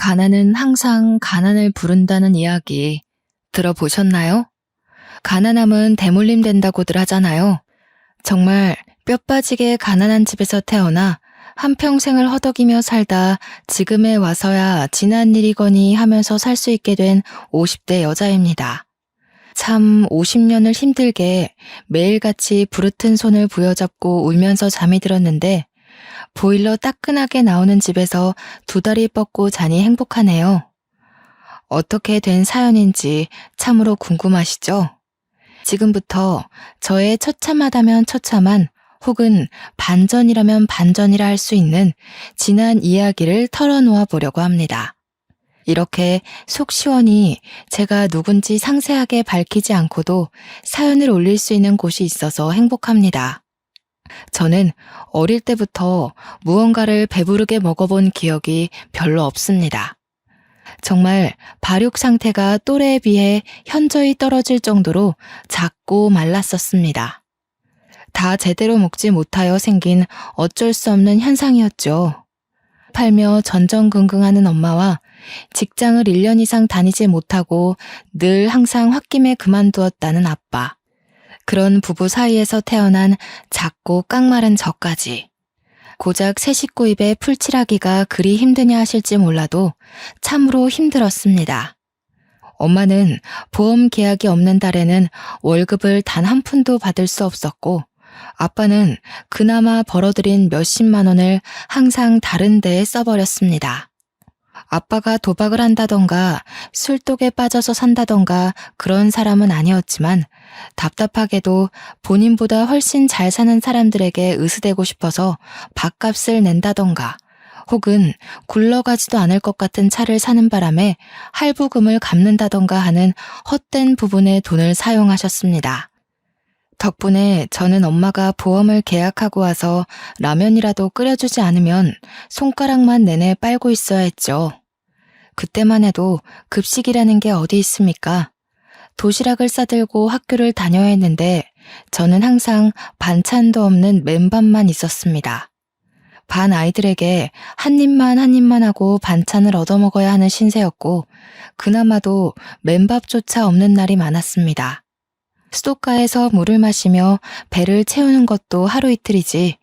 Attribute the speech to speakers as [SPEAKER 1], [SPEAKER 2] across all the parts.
[SPEAKER 1] 가난은 항상 가난을 부른다는 이야기 들어보셨나요? 가난함은 대물림 된다고들 하잖아요. 정말 뼈 빠지게 가난한 집에서 태어나 한평생을 허덕이며 살다 지금에 와서야 지난 일이거니 하면서 살 수 있게 된 50대 여자입니다. 참 50년을 힘들게 매일같이 부르튼 손을 부여잡고 울면서 잠이 들었는데 보일러 따끈하게 나오는 집에서 두 다리 뻗고 자니 행복하네요. 어떻게 된 사연인지 참으로 궁금하시죠? 지금부터 저의 처참하다면 처참한 혹은 반전이라면 반전이라 할 수 있는 지난 이야기를 털어놓아 보려고 합니다. 이렇게 속 시원히 제가 누군지 상세하게 밝히지 않고도 사연을 올릴 수 있는 곳이 있어서 행복합니다. 저는 어릴 때부터 무언가를 배부르게 먹어본 기억이 별로 없습니다. 정말 발육 상태가 또래에 비해 현저히 떨어질 정도로 작고 말랐었습니다. 다 제대로 먹지 못하여 생긴 어쩔 수 없는 현상이었죠. 팔며 전전긍긍하는 엄마와 직장을 1년 이상 다니지 못하고 늘 항상 홧김에 그만두었다는 아빠. 그런 부부 사이에서 태어난 작고 깡마른 저까지. 고작 새 식구 입에 풀칠하기가 그리 힘드냐 하실지 몰라도 참으로 힘들었습니다. 엄마는 보험 계약이 없는 달에는 월급을 단 한 푼도 받을 수 없었고 아빠는 그나마 벌어들인 몇십만 원을 항상 다른 데에 써버렸습니다. 아빠가 도박을 한다던가 술독에 빠져서 산다던가 그런 사람은 아니었지만 답답하게도 본인보다 훨씬 잘 사는 사람들에게 으스대고 싶어서 밥값을 낸다던가 혹은 굴러가지도 않을 것 같은 차를 사는 바람에 할부금을 갚는다던가 하는 헛된 부분에 돈을 사용하셨습니다. 덕분에 저는 엄마가 보험을 계약하고 와서 라면이라도 끓여주지 않으면 손가락만 내내 빨고 있어야 했죠. 그때만 해도 급식이라는 게 어디 있습니까? 도시락을 싸들고 학교를 다녀야 했는데 저는 항상 반찬도 없는 맨밥만 있었습니다. 반 아이들에게 한 입만 하고 반찬을 얻어먹어야 하는 신세였고 그나마도 맨밥조차 없는 날이 많았습니다. 수도가에서 물을 마시며 배를 채우는 것도 하루 이틀이지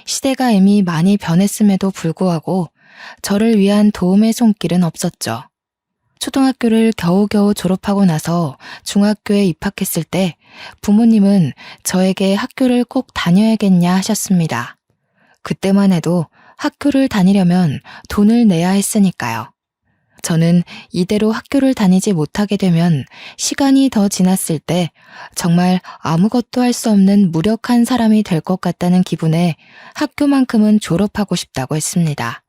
[SPEAKER 1] 시대가 이미 많이 변했음에도 불구하고 저를 위한 도움의 손길은 없었죠. 초등학교를 겨우겨우 졸업하고 나서 중학교에 입학했을 때 부모님은 저에게 학교를 꼭 다녀야겠냐 하셨습니다. 그때만 해도 학교를 다니려면 돈을 내야 했으니까요. 저는 이대로 학교를 다니지 못하게 되면 시간이 더 지났을 때 정말 아무것도 할 수 없는 무력한 사람이 될 것 같다는 기분에 학교만큼은 졸업하고 싶다고 했습니다.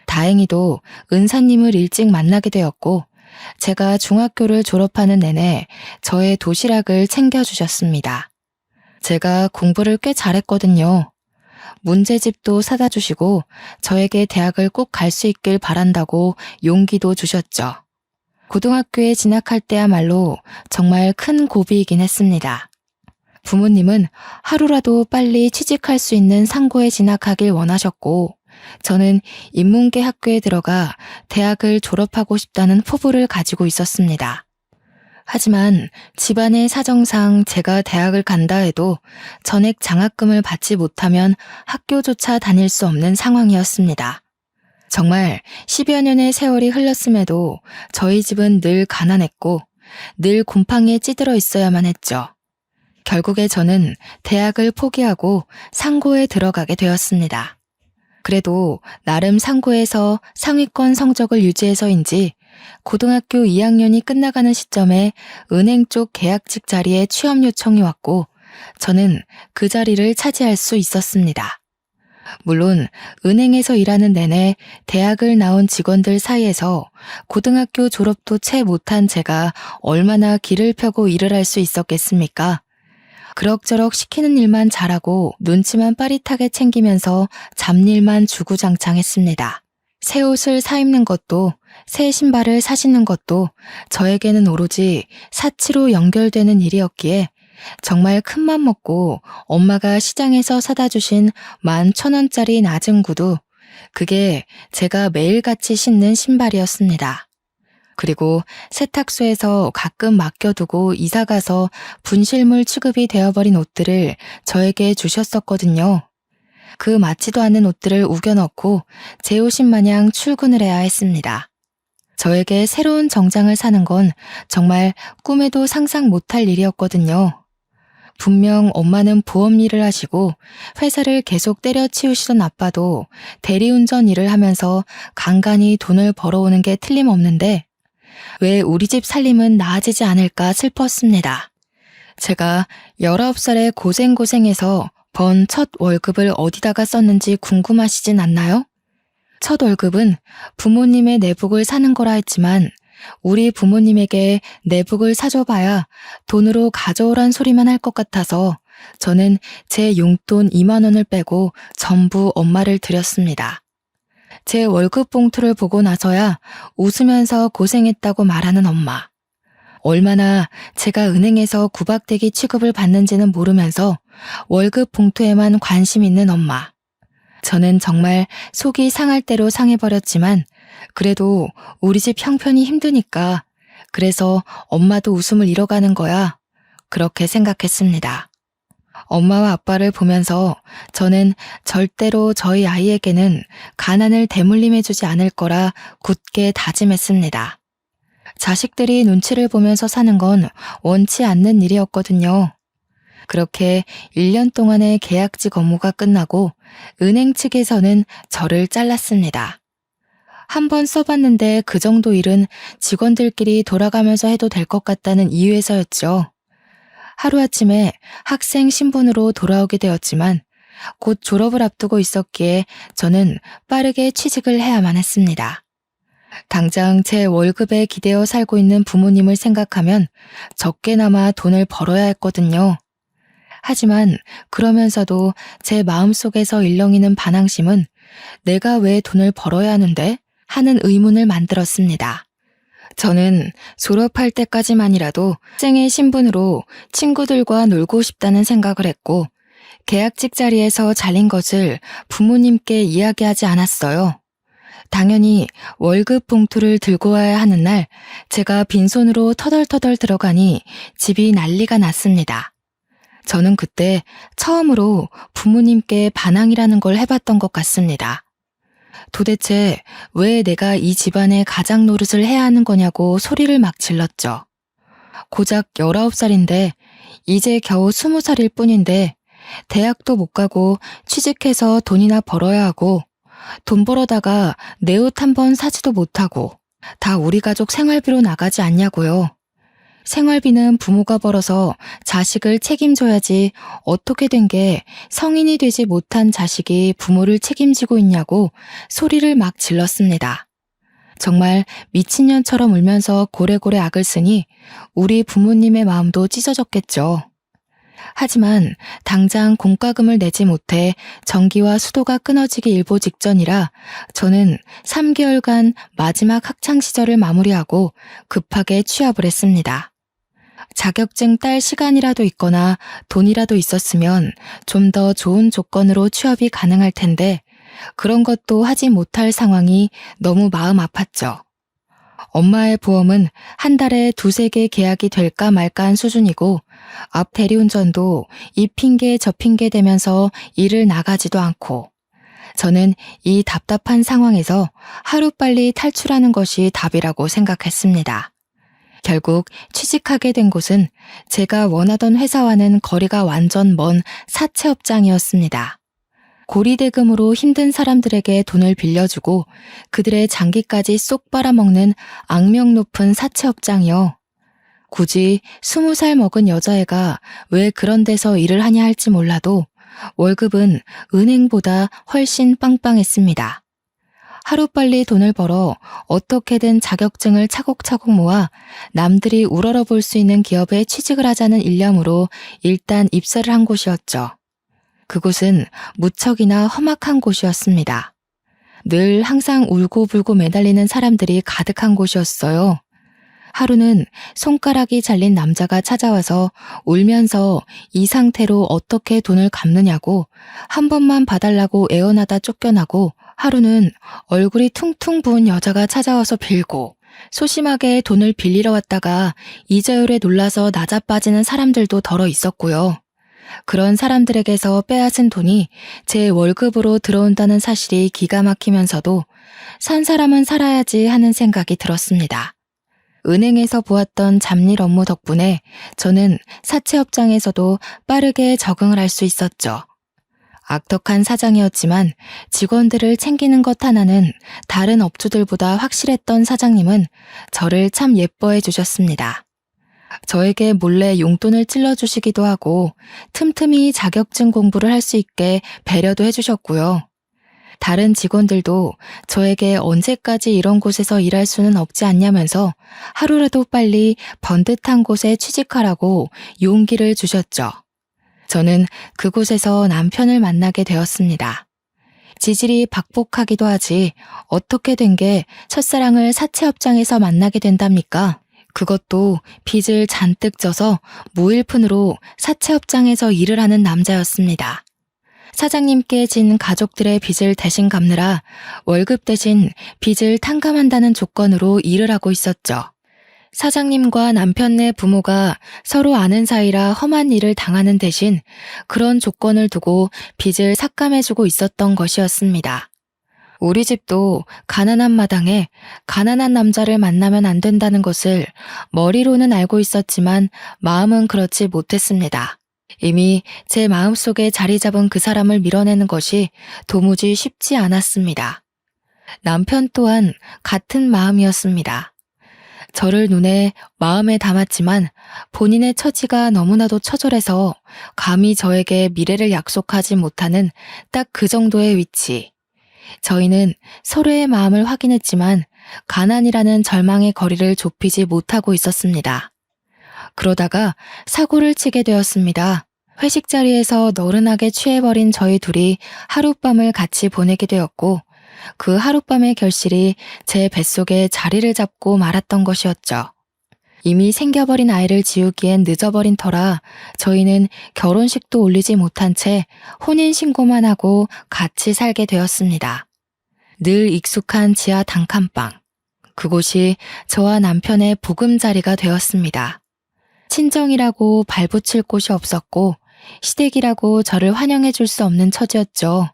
[SPEAKER 1] 다행히도 은사님을 일찍 만나게 되었고 제가 중학교를 졸업하는 내내 저의 도시락을 챙겨주셨습니다. 제가 공부를 꽤 잘했거든요. 문제집도 사다 주시고 저에게 대학을 꼭 갈 수 있길 바란다고 용기도 주셨죠. 고등학교에 진학할 때야말로 정말 큰 고비이긴 했습니다. 부모님은 하루라도 빨리 취직할 수 있는 상고에 진학하길 원하셨고 저는 인문계 학교에 들어가 대학을 졸업하고 싶다는 포부를 가지고 있었습니다. 하지만 집안의 사정상 제가 대학을 간다 해도 전액 장학금을 받지 못하면 학교조차 다닐 수 없는 상황이었습니다. 정말 10여 년의 세월이 흘렀음에도 저희 집은 늘 가난했고 늘 곰팡이에 찌들어 있어야만 했죠. 결국에 저는 대학을 포기하고 상고에 들어가게 되었습니다. 그래도 나름 상고에서 상위권 성적을 유지해서인지 고등학교 2학년이 끝나가는 시점에 은행 쪽 계약직 자리에 취업 요청이 왔고 저는 그 자리를 차지할 수 있었습니다. 물론 은행에서 일하는 내내 대학을 나온 직원들 사이에서 고등학교 졸업도 채 못한 제가 얼마나 길을 펴고 일을 할 수 있었겠습니까? 그럭저럭 시키는 일만 잘하고 눈치만 빠릿하게 챙기면서 잡일만 주구장창했습니다. 새 옷을 사입는 것도 새 신발을 사시는 것도 저에게는 오로지 사치로 연결되는 일이었기에 정말 큰맘 먹고 엄마가 시장에서 사다 주신 11,000원짜리 낮은 구두 그게 제가 매일같이 신는 신발이었습니다. 그리고 세탁소에서 가끔 맡겨두고 이사가서 분실물 취급이 되어버린 옷들을 저에게 주셨었거든요. 그 맞지도 않는 옷들을 우겨넣고 제 옷인 마냥 출근을 해야 했습니다. 저에게 새로운 정장을 사는 건 정말 꿈에도 상상 못할 일이었거든요. 분명 엄마는 보험 일을 하시고 회사를 계속 때려치우시던 아빠도 대리운전 일을 하면서 간간히 돈을 벌어오는 게 틀림없는데 왜 우리 집 살림은 나아지지 않을까 슬펐습니다. 제가 19살에 고생해서 번 첫 월급을 어디다가 썼는지 궁금하시진 않나요? 첫 월급은 부모님의 내복을 사는 거라 했지만 우리 부모님에게 내복을 사줘봐야 돈으로 가져오란 소리만 할 것 같아서 저는 제 용돈 2만 원을 빼고 전부 엄마를 드렸습니다. 제 월급 봉투를 보고 나서야 웃으면서 고생했다고 말하는 엄마. 얼마나 제가 은행에서 구박대기 취급을 받는지는 모르면서 월급 봉투에만 관심 있는 엄마. 저는 정말 속이 상할 대로 상해버렸지만 그래도 우리 집 형편이 힘드니까 그래서 엄마도 웃음을 잃어가는 거야. 그렇게 생각했습니다. 엄마와 아빠를 보면서 저는 절대로 저희 아이에게는 가난을 대물림해주지 않을 거라 굳게 다짐했습니다. 자식들이 눈치를 보면서 사는 건 원치 않는 일이었거든요. 그렇게 1년 동안의 계약직 업무가 끝나고 은행 측에서는 저를 잘랐습니다. 한번 써봤는데 그 정도 일은 직원들끼리 돌아가면서 해도 될 것 같다는 이유에서였죠. 하루아침에 학생 신분으로 돌아오게 되었지만 곧 졸업을 앞두고 있었기에 저는 빠르게 취직을 해야만 했습니다. 당장 제 월급에 기대어 살고 있는 부모님을 생각하면 적게나마 돈을 벌어야 했거든요. 하지만 그러면서도 제 마음속에서 일렁이는 반항심은 내가 왜 돈을 벌어야 하는데? 하는 의문을 만들었습니다. 저는 졸업할 때까지만이라도 학생의 신분으로 친구들과 놀고 싶다는 생각을 했고 계약직 자리에서 잘린 것을 부모님께 이야기하지 않았어요. 당연히 월급 봉투를 들고 와야 하는 날 제가 빈손으로 터덜터덜 들어가니 집이 난리가 났습니다. 저는 그때 처음으로 부모님께 반항이라는 걸 해봤던 것 같습니다. 도대체 왜 내가 이 집안의 가장 노릇을 해야 하는 거냐고 소리를 막 질렀죠. 고작 19살인데 이제 겨우 20살일 뿐인데 대학도 못 가고 취직해서 돈이나 벌어야 하고 돈 벌어다가 내 옷 한 번 사지도 못하고 다 우리 가족 생활비로 나가지 않냐고요. 생활비는 부모가 벌어서 자식을 책임져야지 어떻게 된 게 성인이 되지 못한 자식이 부모를 책임지고 있냐고 소리를 막 질렀습니다. 정말 미친년처럼 울면서 고래고래 악을 쓰니 우리 부모님의 마음도 찢어졌겠죠. 하지만 당장 공과금을 내지 못해 전기와 수도가 끊어지기 일보 직전이라 저는 3개월간 마지막 학창시절을 마무리하고 급하게 취업을 했습니다. 자격증 딸 시간이라도 있거나 돈이라도 있었으면 좀 더 좋은 조건으로 취업이 가능할 텐데 그런 것도 하지 못할 상황이 너무 마음 아팠죠. 엄마의 보험은 한 달에 2-3개 계약이 될까 말까한 수준이고 앞 대리운전도 이 핑계 저 핑계 대면서 일을 나가지도 않고 저는 이 답답한 상황에서 하루빨리 탈출하는 것이 답이라고 생각했습니다. 결국 취직하게 된 곳은 제가 원하던 회사와는 거리가 완전 먼 사채업장이었습니다. 고리대금으로 힘든 사람들에게 돈을 빌려주고 그들의 장기까지 쏙 빨아먹는 악명 높은 사채업장이요. 굳이 20살 먹은 여자애가 왜 그런 데서 일을 하냐 할지 몰라도 월급은 은행보다 훨씬 빵빵했습니다. 하루빨리 돈을 벌어 어떻게든 자격증을 차곡차곡 모아 남들이 우러러볼 수 있는 기업에 취직을 하자는 일념으로 일단 입사를 한 곳이었죠. 그곳은 무척이나 험악한 곳이었습니다. 늘 항상 울고불고 매달리는 사람들이 가득한 곳이었어요. 하루는 손가락이 잘린 남자가 찾아와서 울면서 이 상태로 어떻게 돈을 갚느냐고 한 번만 봐달라고 애원하다 쫓겨나고 하루는 얼굴이 퉁퉁 부은 여자가 찾아와서 빌고 소심하게 돈을 빌리러 왔다가 이자율에 놀라서 낮아빠지는 사람들도 덜어 있었고요. 그런 사람들에게서 빼앗은 돈이 제 월급으로 들어온다는 사실이 기가 막히면서도 산 사람은 살아야지 하는 생각이 들었습니다. 은행에서 보았던 잡일 업무 덕분에 저는 사채업장에서도 빠르게 적응을 할 수 있었죠. 악덕한 사장이었지만 직원들을 챙기는 것 하나는 다른 업주들보다 확실했던 사장님은 저를 참 예뻐해 주셨습니다. 저에게 몰래 용돈을 찔러주시기도 하고 틈틈이 자격증 공부를 할 수 있게 배려도 해주셨고요. 다른 직원들도 저에게 언제까지 이런 곳에서 일할 수는 없지 않냐면서 하루라도 빨리 번듯한 곳에 취직하라고 용기를 주셨죠. 저는 그곳에서 남편을 만나게 되었습니다. 지질이 박복하기도 하지 어떻게 된 게 첫사랑을 사채업장에서 만나게 된답니까? 그것도 빚을 잔뜩 져서 무일푼으로 사채업장에서 일을 하는 남자였습니다. 사장님께 진 가족들의 빚을 대신 갚느라 월급 대신 빚을 탕감한다는 조건으로 일을 하고 있었죠. 사장님과 남편네 부모가 서로 아는 사이라 험한 일을 당하는 대신 그런 조건을 두고 빚을 삭감해주고 있었던 것이었습니다. 우리 집도 가난한 마당에 가난한 남자를 만나면 안 된다는 것을 머리로는 알고 있었지만 마음은 그렇지 못했습니다. 이미 제 마음속에 자리 잡은 그 사람을 밀어내는 것이 도무지 쉽지 않았습니다. 남편 또한 같은 마음이었습니다. 저를 눈에 마음에 담았지만 본인의 처지가 너무나도 처절해서 감히 저에게 미래를 약속하지 못하는 딱 그 정도의 위치. 저희는 서로의 마음을 확인했지만 가난이라는 절망의 거리를 좁히지 못하고 있었습니다. 그러다가 사고를 치게 되었습니다. 회식 자리에서 너른하게 취해버린 저희 둘이 하룻밤을 같이 보내게 되었고 그 하룻밤의 결실이 제 뱃속에 자리를 잡고 말았던 것이었죠. 이미 생겨버린 아이를 지우기엔 늦어버린 터라 저희는 결혼식도 올리지 못한 채 혼인신고만 하고 같이 살게 되었습니다. 늘 익숙한 지하 단칸방. 그곳이 저와 남편의 보금자리가 되었습니다. 친정이라고 발붙일 곳이 없었고 시댁이라고 저를 환영해 줄 수 없는 처지였죠.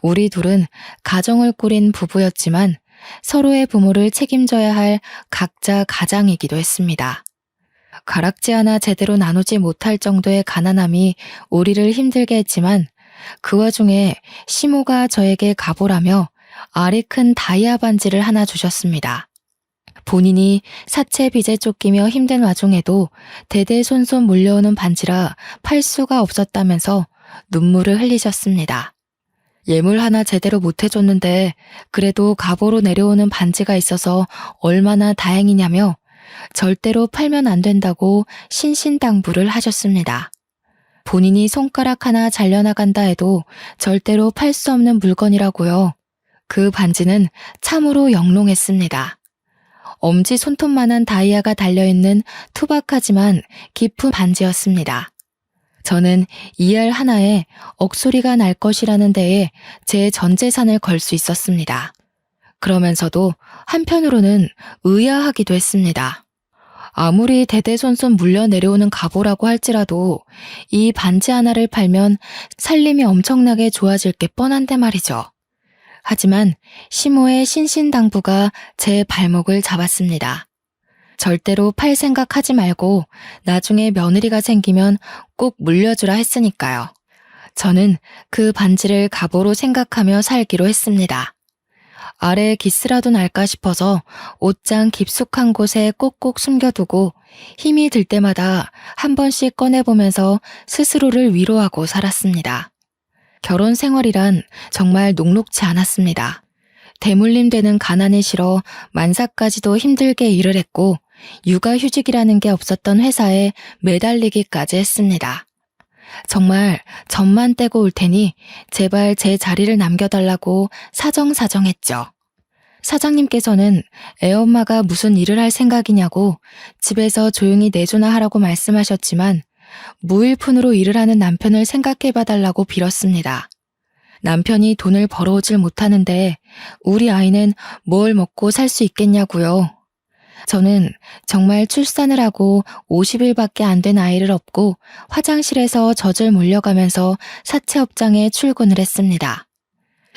[SPEAKER 1] 우리 둘은 가정을 꾸린 부부였지만 서로의 부모를 책임져야 할 각자 가장이기도 했습니다. 가락지 하나 제대로 나누지 못할 정도의 가난함이 우리를 힘들게 했지만 그 와중에 시모가 저에게 가보라며 알이 큰 다이아 반지를 하나 주셨습니다. 본인이 사채 빚에 쫓기며 힘든 와중에도 대대손손 물려오는 반지라 팔 수가 없었다면서 눈물을 흘리셨습니다. 예물 하나 제대로 못 해줬는데 그래도 갑오로 내려오는 반지가 있어서 얼마나 다행이냐며 절대로 팔면 안 된다고 신신당부를 하셨습니다. 본인이 손가락 하나 잘려나간다 해도 절대로 팔 수 없는 물건이라고요. 그 반지는 참으로 영롱했습니다. 엄지 손톱만한 다이아가 달려있는 투박하지만 깊은 반지였습니다. 저는 이 알 하나에 억소리가 날 것이라는 데에 제 전 재산을 걸 수 있었습니다. 그러면서도 한편으로는 의아하기도 했습니다. 아무리 대대손손 물려 내려오는 갑오라고 할지라도 이 반지 하나를 팔면 살림이 엄청나게 좋아질 게 뻔한데 말이죠. 하지만 시모의 신신당부가 제 발목을 잡았습니다. 절대로 팔 생각하지 말고 나중에 며느리가 생기면 꼭 물려주라 했으니까요. 저는 그 반지를 갑오로 생각하며 살기로 했습니다. 아래에 기스라도 날까 싶어서 옷장 깊숙한 곳에 꼭꼭 숨겨두고 힘이 들 때마다 한 번씩 꺼내보면서 스스로를 위로하고 살았습니다. 결혼 생활이란 정말 녹록지 않았습니다. 대물림 되는 가난이 싫어 만사까지도 힘들게 일을 했고 육아휴직이라는 게 없었던 회사에 매달리기까지 했습니다. 정말 점만 떼고 올 테니 제발 제 자리를 남겨달라고 사정사정했죠. 사장님께서는 애엄마가 무슨 일을 할 생각이냐고 집에서 조용히 내조나 하라고 말씀하셨지만 무일푼으로 일을 하는 남편을 생각해봐달라고 빌었습니다. 남편이 돈을 벌어오질 못하는데 우리 아이는 뭘 먹고 살 수 있겠냐고요. 저는 정말 출산을 하고 50일밖에 안 된 아이를 업고 화장실에서 젖을 물려가면서 사채업장에 출근을 했습니다.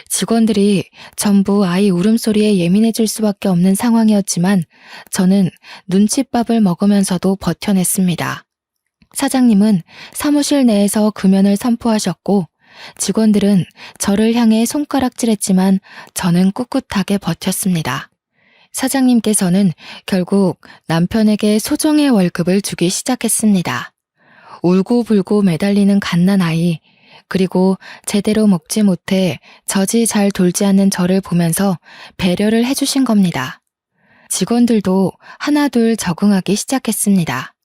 [SPEAKER 1] 직원들이 전부 아이 울음소리에 예민해질 수밖에 없는 상황이었지만 저는 눈칫밥을 먹으면서도 버텨냈습니다. 사장님은 사무실 내에서 금연을 선포하셨고 직원들은 저를 향해 손가락질했지만 저는 꿋꿋하게 버텼습니다. 사장님께서는 결국 남편에게 소정의 월급을 주기 시작했습니다. 울고불고 매달리는 갓난아이, 그리고 제대로 먹지 못해 젖이 잘 돌지 않는 저를 보면서 배려를 해주신 겁니다. 직원들도 하나둘 적응하기 시작했습니다.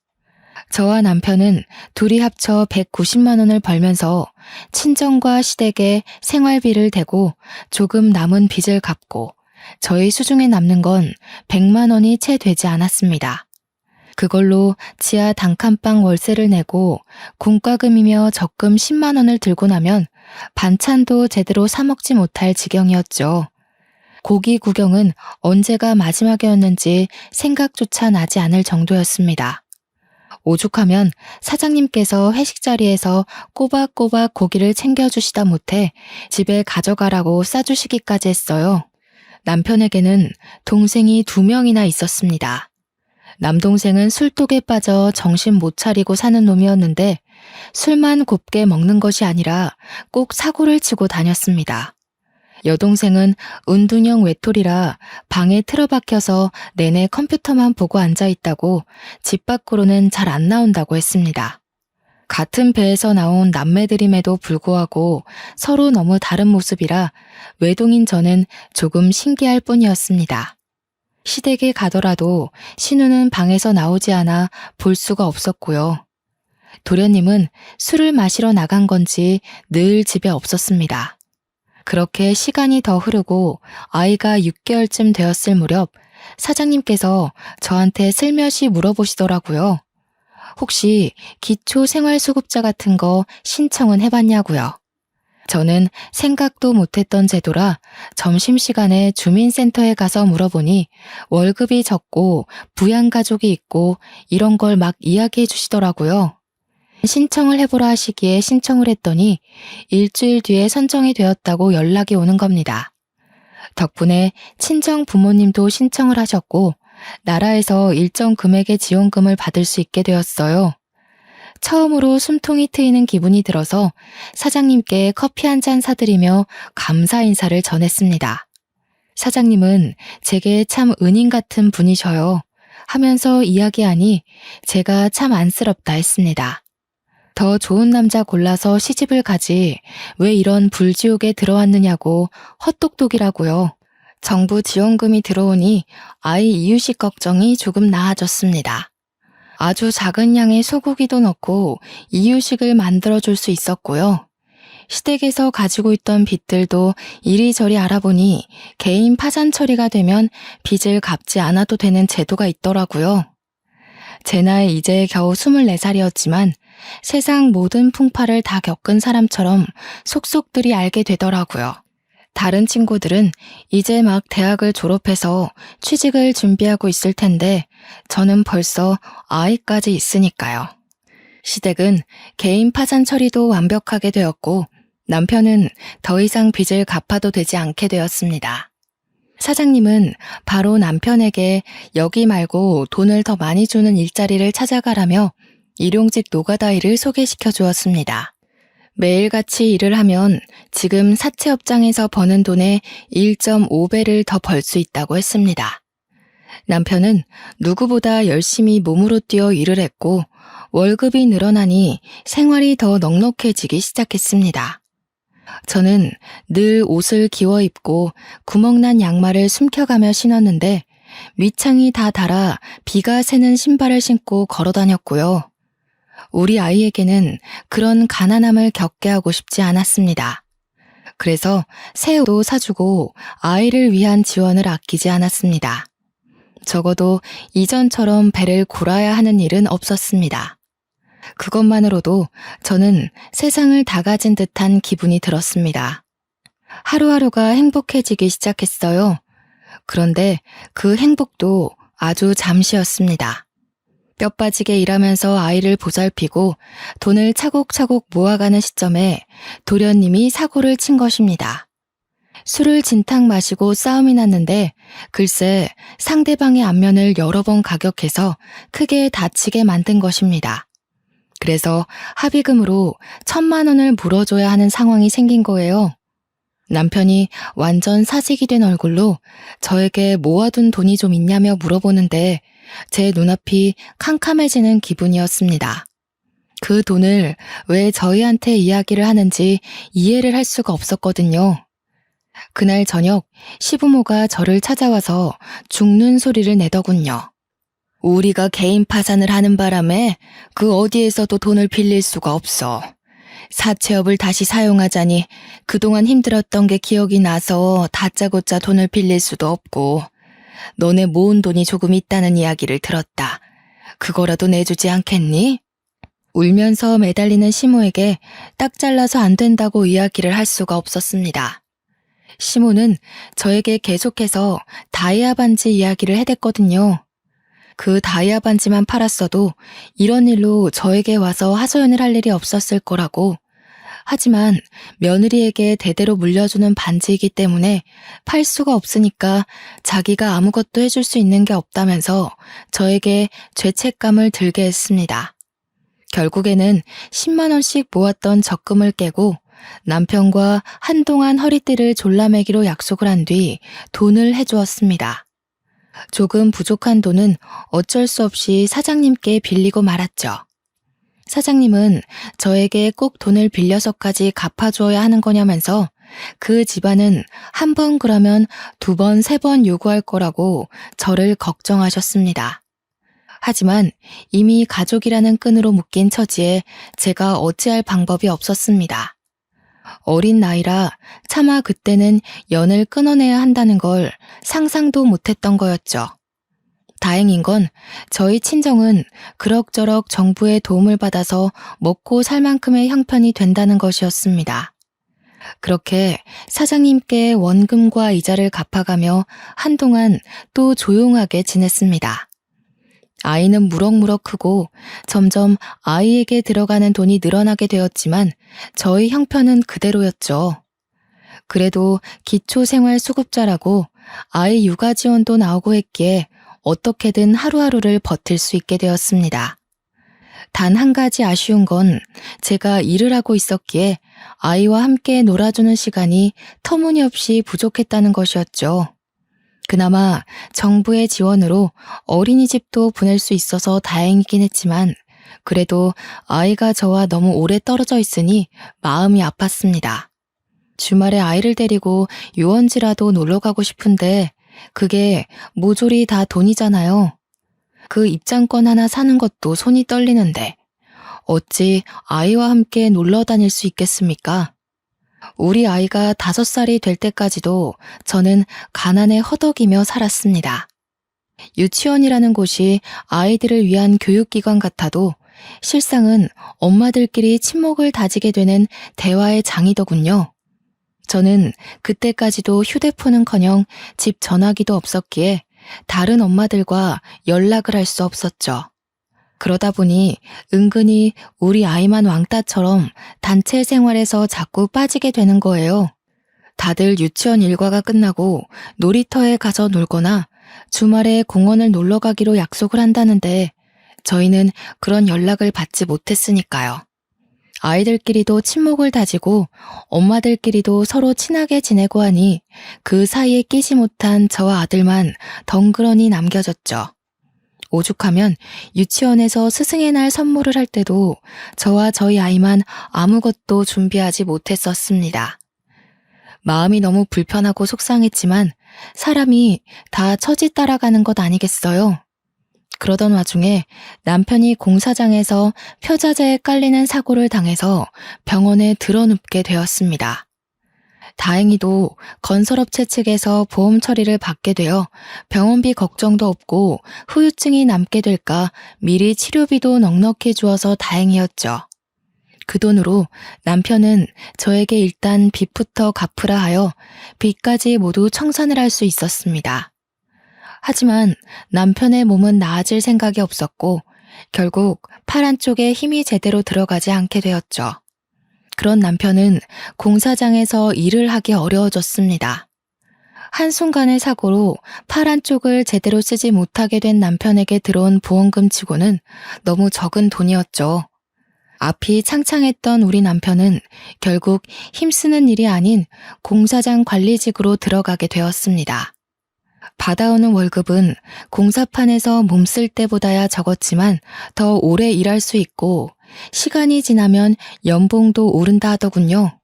[SPEAKER 1] 저와 남편은 둘이 합쳐 190만 원을 벌면서 친정과 시댁에 생활비를 대고 조금 남은 빚을 갚고 저희 수중에 남는 건 100만 원이 채 되지 않았습니다. 그걸로 지하 단칸방 월세를 내고 공과금이며 적금 10만 원을 들고 나면 반찬도 제대로 사 먹지 못할 지경이었죠. 고기 구경은 언제가 마지막이었는지 생각조차 나지 않을 정도였습니다. 오죽하면 사장님께서 회식 자리에서 꼬박꼬박 고기를 챙겨주시다 못해 집에 가져가라고 싸주시기까지 했어요. 남편에게는 동생이 2명이나 있었습니다. 남동생은 술독에 빠져 정신 못 차리고 사는 놈이었는데 술만 곱게 먹는 것이 아니라 꼭 사고를 치고 다녔습니다. 여동생은 은둔형 외톨이라 방에 틀어박혀서 내내 컴퓨터만 보고 앉아있다고 집 밖으로는 잘 안 나온다고 했습니다. 같은 배에서 나온 남매들임에도 불구하고 서로 너무 다른 모습이라 외동인 저는 조금 신기할 뿐이었습니다. 시댁에 가더라도 신우는 방에서 나오지 않아 볼 수가 없었고요. 도련님은 술을 마시러 나간 건지 늘 집에 없었습니다. 그렇게 시간이 더 흐르고 아이가 6개월쯤 되었을 무렵 사장님께서 저한테 슬며시 물어보시더라고요. 혹시 기초생활수급자 같은 거 신청은 해봤냐고요. 저는 생각도 못했던 제도라 점심시간에 주민센터에 가서 물어보니 월급이 적고 부양가족이 있고 이런 걸 막 이야기해 주시더라고요. 신청을 해보라 하시기에 신청을 했더니 일주일 뒤에 선정이 되었다고 연락이 오는 겁니다. 덕분에 친정 부모님도 신청을 하셨고 나라에서 일정 금액의 지원금을 받을 수 있게 되었어요. 처음으로 숨통이 트이는 기분이 들어서 사장님께 커피 한 잔 사드리며 감사 인사를 전했습니다. 사장님은 제게 참 은인 같은 분이셔요. 하면서 이야기하니 제가 참 안쓰럽다 했습니다. 더 좋은 남자 골라서 시집을 가지 왜 이런 불지옥에 들어왔느냐고 헛똑똑이라고요. 정부 지원금이 들어오니 아이 이유식 걱정이 조금 나아졌습니다. 아주 작은 양의 소고기도 넣고 이유식을 만들어줄 수 있었고요. 시댁에서 가지고 있던 빚들도 이리저리 알아보니 개인 파산 처리가 되면 빚을 갚지 않아도 되는 제도가 있더라고요. 제 나이 이제 겨우 24살이었지만 세상 모든 풍파를 다 겪은 사람처럼 속속들이 알게 되더라고요. 다른 친구들은 이제 막 대학을 졸업해서 취직을 준비하고 있을 텐데 저는 벌써 아이까지 있으니까요. 시댁은 개인 파산 처리도 완벽하게 되었고 남편은 더 이상 빚을 갚아도 되지 않게 되었습니다. 사장님은 바로 남편에게 여기 말고 돈을 더 많이 주는 일자리를 찾아가라며 일용직 노가다 일을 소개시켜 주었습니다. 매일같이 일을 하면 지금 사채업장에서 버는 돈의 1.5배를 더 벌 수 있다고 했습니다. 남편은 누구보다 열심히 몸으로 뛰어 일을 했고 월급이 늘어나니 생활이 더 넉넉해지기 시작했습니다. 저는 늘 옷을 기워 입고 구멍난 양말을 숨겨가며 신었는데 밑창이 다 닳아 비가 새는 신발을 신고 걸어 다녔고요. 우리 아이에게는 그런 가난함을 겪게 하고 싶지 않았습니다. 그래서 새 옷도 사주고 아이를 위한 지원을 아끼지 않았습니다. 적어도 이전처럼 배를 골아야 하는 일은 없었습니다. 그것만으로도 저는 세상을 다 가진 듯한 기분이 들었습니다. 하루하루가 행복해지기 시작했어요. 그런데 그 행복도 아주 잠시였습니다. 뼈 빠지게 일하면서 아이를 보살피고 돈을 차곡차곡 모아가는 시점에 도련님이 사고를 친 것입니다. 술을 진탕 마시고 싸움이 났는데 글쎄 상대방의 안면을 여러 번 가격해서 크게 다치게 만든 것입니다. 그래서 합의금으로 1,000만 원을 물어줘야 하는 상황이 생긴 거예요. 남편이 완전 사직이 된 얼굴로 저에게 모아둔 돈이 좀 있냐며 물어보는데 제 눈앞이 캄캄해지는 기분이었습니다. 그 돈을 왜 저희한테 이야기를 하는지 이해를 할 수가 없었거든요. 그날 저녁 시부모가 저를 찾아와서 죽는 소리를 내더군요. 우리가 개인 파산을 하는 바람에 그 어디에서도 돈을 빌릴 수가 없어. 사채업을 다시 사용하자니 그동안 힘들었던 게 기억이 나서 다짜고짜 돈을 빌릴 수도 없고 너네 모은 돈이 조금 있다는 이야기를 들었다. 그거라도 내주지 않겠니? 울면서 매달리는 시모에게 딱 잘라서 안 된다고 이야기를 할 수가 없었습니다. 시모는 저에게 계속해서 다이아 반지 이야기를 해댔거든요. 그 다이아 반지만 팔았어도 이런 일로 저에게 와서 하소연을 할 일이 없었을 거라고. 하지만 며느리에게 대대로 물려주는 반지이기 때문에 팔 수가 없으니까 자기가 아무것도 해줄 수 있는 게 없다면서 저에게 죄책감을 들게 했습니다. 결국에는 10만 원씩 모았던 적금을 깨고 남편과 한동안 허리띠를 졸라매기로 약속을 한 뒤 돈을 해주었습니다. 조금 부족한 돈은 어쩔 수 없이 사장님께 빌리고 말았죠. 사장님은 저에게 꼭 돈을 빌려서까지 갚아주어야 하는 거냐면서 그 집안은 한 번 그러면 2번, 3번 요구할 거라고 저를 걱정하셨습니다. 하지만 이미 가족이라는 끈으로 묶인 처지에 제가 어찌할 방법이 없었습니다. 어린 나이라 차마 그때는 연을 끊어내야 한다는 걸 상상도 못했던 거였죠. 다행인 건 저희 친정은 그럭저럭 정부의 도움을 받아서 먹고 살 만큼의 형편이 된다는 것이었습니다. 그렇게 사장님께 원금과 이자를 갚아가며 한동안 또 조용하게 지냈습니다. 아이는 무럭무럭 크고 점점 아이에게 들어가는 돈이 늘어나게 되었지만 저희 형편은 그대로였죠. 그래도 기초생활수급자라고 아이 육아 지원도 나오고 했기에 어떻게든 하루하루를 버틸 수 있게 되었습니다. 단 한 가지 아쉬운 건 제가 일을 하고 있었기에 아이와 함께 놀아주는 시간이 터무니없이 부족했다는 것이었죠. 그나마 정부의 지원으로 어린이집도 보낼 수 있어서 다행이긴 했지만 그래도 아이가 저와 너무 오래 떨어져 있으니 마음이 아팠습니다. 주말에 아이를 데리고 유원지라도 놀러 가고 싶은데 그게 모조리 다 돈이잖아요. 그 입장권 하나 사는 것도 손이 떨리는데 어찌 아이와 함께 놀러 다닐 수 있겠습니까? 우리 아이가 5살이 될 때까지도 저는 가난에 허덕이며 살았습니다. 유치원이라는 곳이 아이들을 위한 교육기관 같아도 실상은 엄마들끼리 친목을 다지게 되는 대화의 장이더군요. 저는 그때까지도 휴대폰은커녕 집 전화기도 없었기에 다른 엄마들과 연락을 할 수 없었죠. 그러다 보니 은근히 우리 아이만 왕따처럼 단체 생활에서 자꾸 빠지게 되는 거예요. 다들 유치원 일과가 끝나고 놀이터에 가서 놀거나 주말에 공원을 놀러 가기로 약속을 한다는데 저희는 그런 연락을 받지 못했으니까요. 아이들끼리도 친목을 다지고 엄마들끼리도 서로 친하게 지내고 하니 그 사이에 끼지 못한 저와 아들만 덩그러니 남겨졌죠. 오죽하면 유치원에서 스승의 날 선물을 할 때도 저와 저희 아이만 아무것도 준비하지 못했었습니다. 마음이 너무 불편하고 속상했지만 사람이 다 처지 따라가는 것 아니겠어요? 그러던 와중에 남편이 공사장에서 표자재에 깔리는 사고를 당해서 병원에 드러눕게 되었습니다. 다행히도 건설업체 측에서 보험 처리를 받게 되어 병원비 걱정도 없고 후유증이 남게 될까 미리 치료비도 넉넉히 주어서 다행이었죠. 그 돈으로 남편은 저에게 일단 빚부터 갚으라 하여 빚까지 모두 청산을 할 수 있었습니다. 하지만 남편의 몸은 나아질 생각이 없었고 결국 팔 한쪽에 힘이 제대로 들어가지 않게 되었죠. 그런 남편은 공사장에서 일을 하기 어려워졌습니다. 한순간의 사고로 팔 한쪽을 제대로 쓰지 못하게 된 남편에게 들어온 보험금 치고는 너무 적은 돈이었죠. 앞이 창창했던 우리 남편은 결국 힘쓰는 일이 아닌 공사장 관리직으로 들어가게 되었습니다. 받아오는 월급은 공사판에서 몸쓸 때보다야 적었지만 더 오래 일할 수 있고 시간이 지나면 연봉도 오른다 하더군요.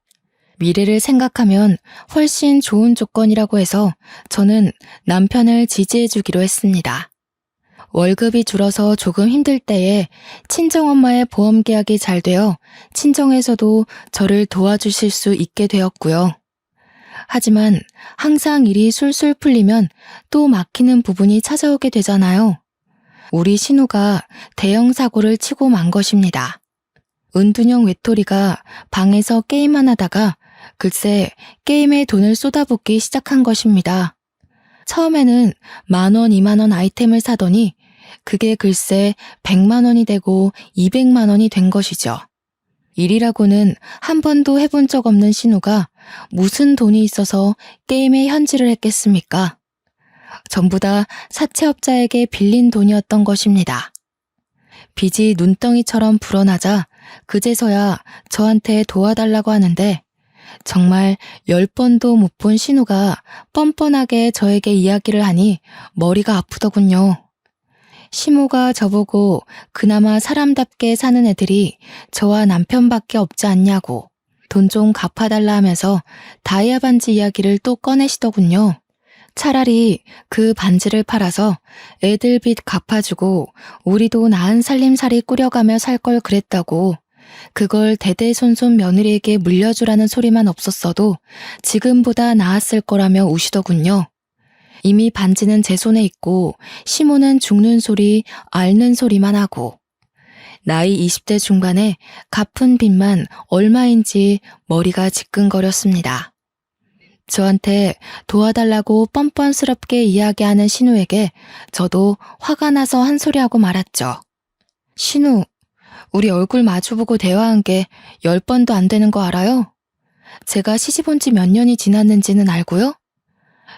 [SPEAKER 1] 미래를 생각하면 훨씬 좋은 조건이라고 해서 저는 남편을 지지해주기로 했습니다. 월급이 줄어서 조금 힘들 때에 친정엄마의 보험 계약이 잘 되어 친정에서도 저를 도와주실 수 있게 되었고요. 하지만 항상 일이 술술 풀리면 또 막히는 부분이 찾아오게 되잖아요. 우리 신우가 대형 사고를 치고 만 것입니다. 은둔형 외톨이가 방에서 게임만 하다가 글쎄 게임에 돈을 쏟아붓기 시작한 것입니다. 처음에는 10,000원, 20,000원 아이템을 사더니 그게 글쎄 100만 원이 되고 200만 원이 된 것이죠. 일이라고는 한 번도 해본 적 없는 신우가 무슨 돈이 있어서 게임에 현질을 했겠습니까? 전부 다 사채업자에게 빌린 돈이었던 것입니다. 빚이 눈덩이처럼 불어나자 그제서야 저한테 도와달라고 하는데 정말 10번도 못 본 신우가 뻔뻔하게 저에게 이야기를 하니 머리가 아프더군요. 시모가 저보고 그나마 사람답게 사는 애들이 저와 남편밖에 없지 않냐고 돈 좀 갚아달라 하면서 다이아 반지 이야기를 또 꺼내시더군요. 차라리 그 반지를 팔아서 애들 빚 갚아주고 우리도 나은 살림살이 꾸려가며 살 걸 그랬다고 그걸 대대손손 며느리에게 물려주라는 소리만 없었어도 지금보다 나았을 거라며 우시더군요. 이미 반지는 제 손에 있고 시모는 죽는 소리, 앓는 소리만 하고 나이 20대 중반에 갚은 빚만 얼마인지 머리가 지끈거렸습니다. 저한테 도와달라고 뻔뻔스럽게 이야기하는 신우에게 저도 화가 나서 한 소리하고 말았죠. 신우, 우리 얼굴 마주보고 대화한 게 10번도 안 되는 거 알아요? 제가 시집 온 지 몇 년이 지났는지는 알고요?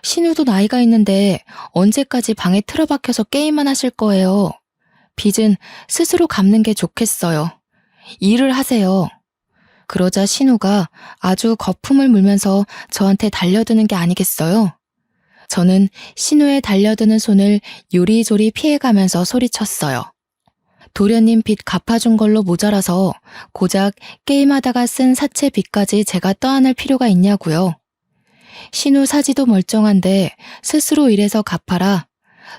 [SPEAKER 1] 신우도 나이가 있는데 언제까지 방에 틀어박혀서 게임만 하실 거예요. 빚은 스스로 갚는 게 좋겠어요. 일을 하세요. 그러자 신우가 아주 거품을 물면서 저한테 달려드는 게 아니겠어요? 저는 신우의 달려드는 손을 요리조리 피해가면서 소리쳤어요. 도련님 빚 갚아준 걸로 모자라서 고작 게임하다가 쓴 사채 빚까지 제가 떠안을 필요가 있냐고요. 신우 사지도 멀쩡한데 스스로 일해서 갚아라.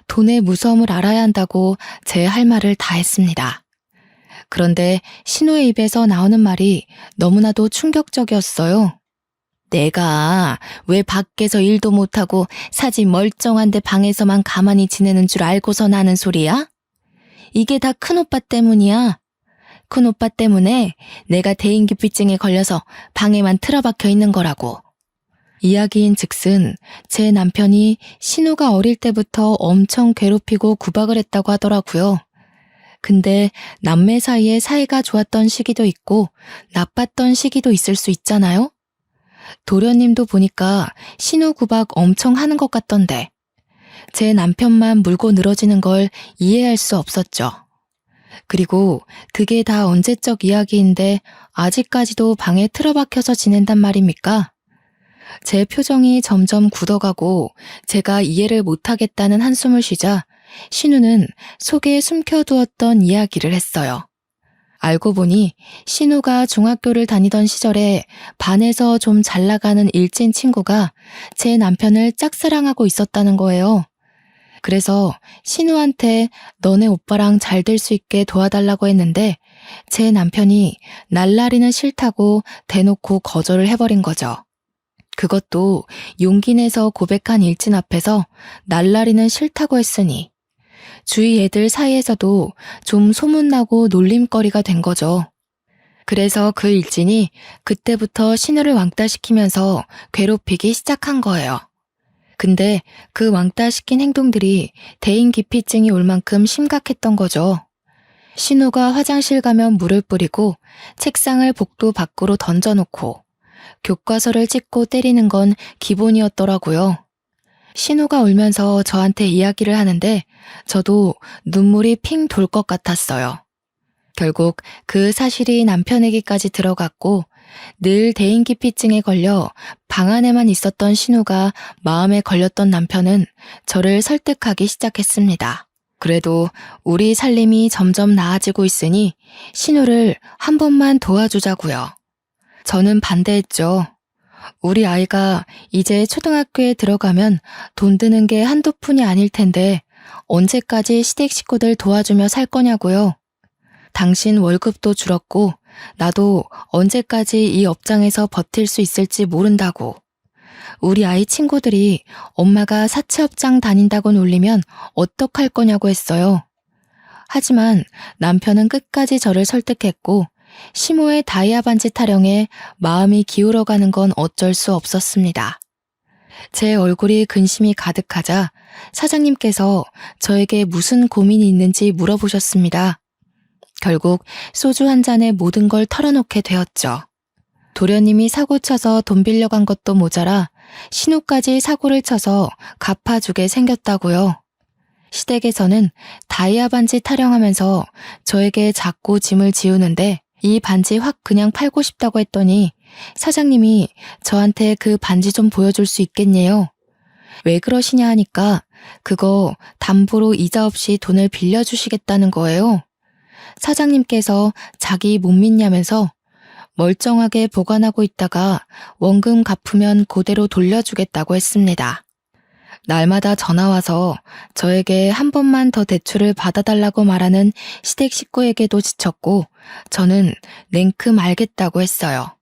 [SPEAKER 1] 돈의 무서움을 알아야 한다고 제 할 말을 다 했습니다. 그런데 신우의 입에서 나오는 말이 너무나도 충격적이었어요. 내가 왜 밖에서 일도 못하고 사지 멀쩡한데 방에서만 가만히 지내는 줄 알고선 하는 소리야? 이게 다 큰오빠 때문이야. 큰오빠 때문에 내가 대인기피증에 걸려서 방에만 틀어박혀 있는 거라고. 이야기인 즉슨 제 남편이 신우가 어릴 때부터 엄청 괴롭히고 구박을 했다고 하더라고요. 근데 남매 사이에 사이가 좋았던 시기도 있고 나빴던 시기도 있을 수 있잖아요? 도련님도 보니까 신우 구박 엄청 하는 것 같던데 제 남편만 물고 늘어지는 걸 이해할 수 없었죠. 그리고 그게 다 언제적 이야기인데 아직까지도 방에 틀어박혀서 지낸단 말입니까? 제 표정이 점점 굳어가고 제가 이해를 못하겠다는 한숨을 쉬자 신우는 속에 숨겨두었던 이야기를 했어요. 알고 보니 신우가 중학교를 다니던 시절에 반에서 좀 잘 나가는 일진 친구가 제 남편을 짝사랑하고 있었다는 거예요. 그래서 신우한테 너네 오빠랑 잘 될 수 있게 도와달라고 했는데 제 남편이 날라리는 싫다고 대놓고 거절을 해버린 거죠. 그것도 용기 내서 고백한 일진 앞에서 날라리는 싫다고 했으니 주위 애들 사이에서도 좀 소문나고 놀림거리가 된 거죠. 그래서 그 일진이 그때부터 신우를 왕따시키면서 괴롭히기 시작한 거예요. 근데 그 왕따시킨 행동들이 대인기피증이 올 만큼 심각했던 거죠. 신우가 화장실 가면 물을 뿌리고 책상을 복도 밖으로 던져놓고 교과서를 찍고 때리는 건 기본이었더라고요. 신우가 울면서 저한테 이야기를 하는데 저도 눈물이 핑 돌 것 같았어요. 결국 그 사실이 남편에게까지 들어갔고 늘 대인기피증에 걸려 방 안에만 있었던 신우가 마음에 걸렸던 남편은 저를 설득하기 시작했습니다. 그래도 우리 살림이 점점 나아지고 있으니 신우를 한 번만 도와주자고요. 저는 반대했죠. 우리 아이가 이제 초등학교에 들어가면 돈 드는 게 한두 푼이 아닐 텐데 언제까지 시댁 식구들 도와주며 살 거냐고요. 당신 월급도 줄었고 나도 언제까지 이 업장에서 버틸 수 있을지 모른다고. 우리 아이 친구들이 엄마가 사채업장 다닌다고 놀리면 어떡할 거냐고 했어요. 하지만 남편은 끝까지 저를 설득했고 시모의 다이아 반지 타령에 마음이 기울어가는 건 어쩔 수 없었습니다. 제 얼굴이 근심이 가득하자 사장님께서 저에게 무슨 고민이 있는지 물어보셨습니다. 결국 소주 한 잔에 모든 걸 털어놓게 되었죠. 도련님이 사고 쳐서 돈 빌려간 것도 모자라 신우까지 사고를 쳐서 갚아주게 생겼다고요. 시댁에서는 다이아 반지 타령하면서 저에게 자꾸 짐을 지우는데 이 반지 확 그냥 팔고 싶다고 했더니 사장님이 저한테 그 반지 좀 보여줄 수 있겠네요. 왜 그러시냐 하니까 그거 담보로 이자 없이 돈을 빌려주시겠다는 거예요. 사장님께서 자기 못 믿냐면서 멀쩡하게 보관하고 있다가 원금 갚으면 그대로 돌려주겠다고 했습니다. 날마다 전화와서 저에게 한 번만 더 대출을 받아달라고 말하는 시댁 식구에게도 지쳤고 저는 냉큼 알겠다고 했어요.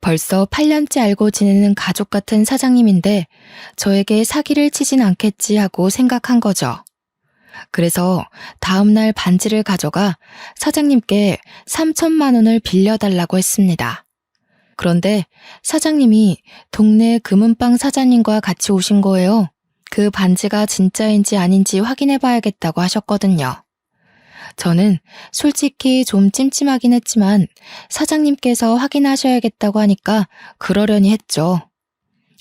[SPEAKER 1] 벌써 8년째 알고 지내는 가족 같은 사장님인데 저에게 사기를 치진 않겠지 하고 생각한 거죠. 그래서 다음날 반지를 가져가 사장님께 3천만 원을 빌려달라고 했습니다. 그런데 사장님이 동네 금은방 사장님과 같이 오신 거예요. 그 반지가 진짜인지 아닌지 확인해봐야겠다고 하셨거든요. 저는 솔직히 좀 찜찜하긴 했지만 사장님께서 확인하셔야겠다고 하니까 그러려니 했죠.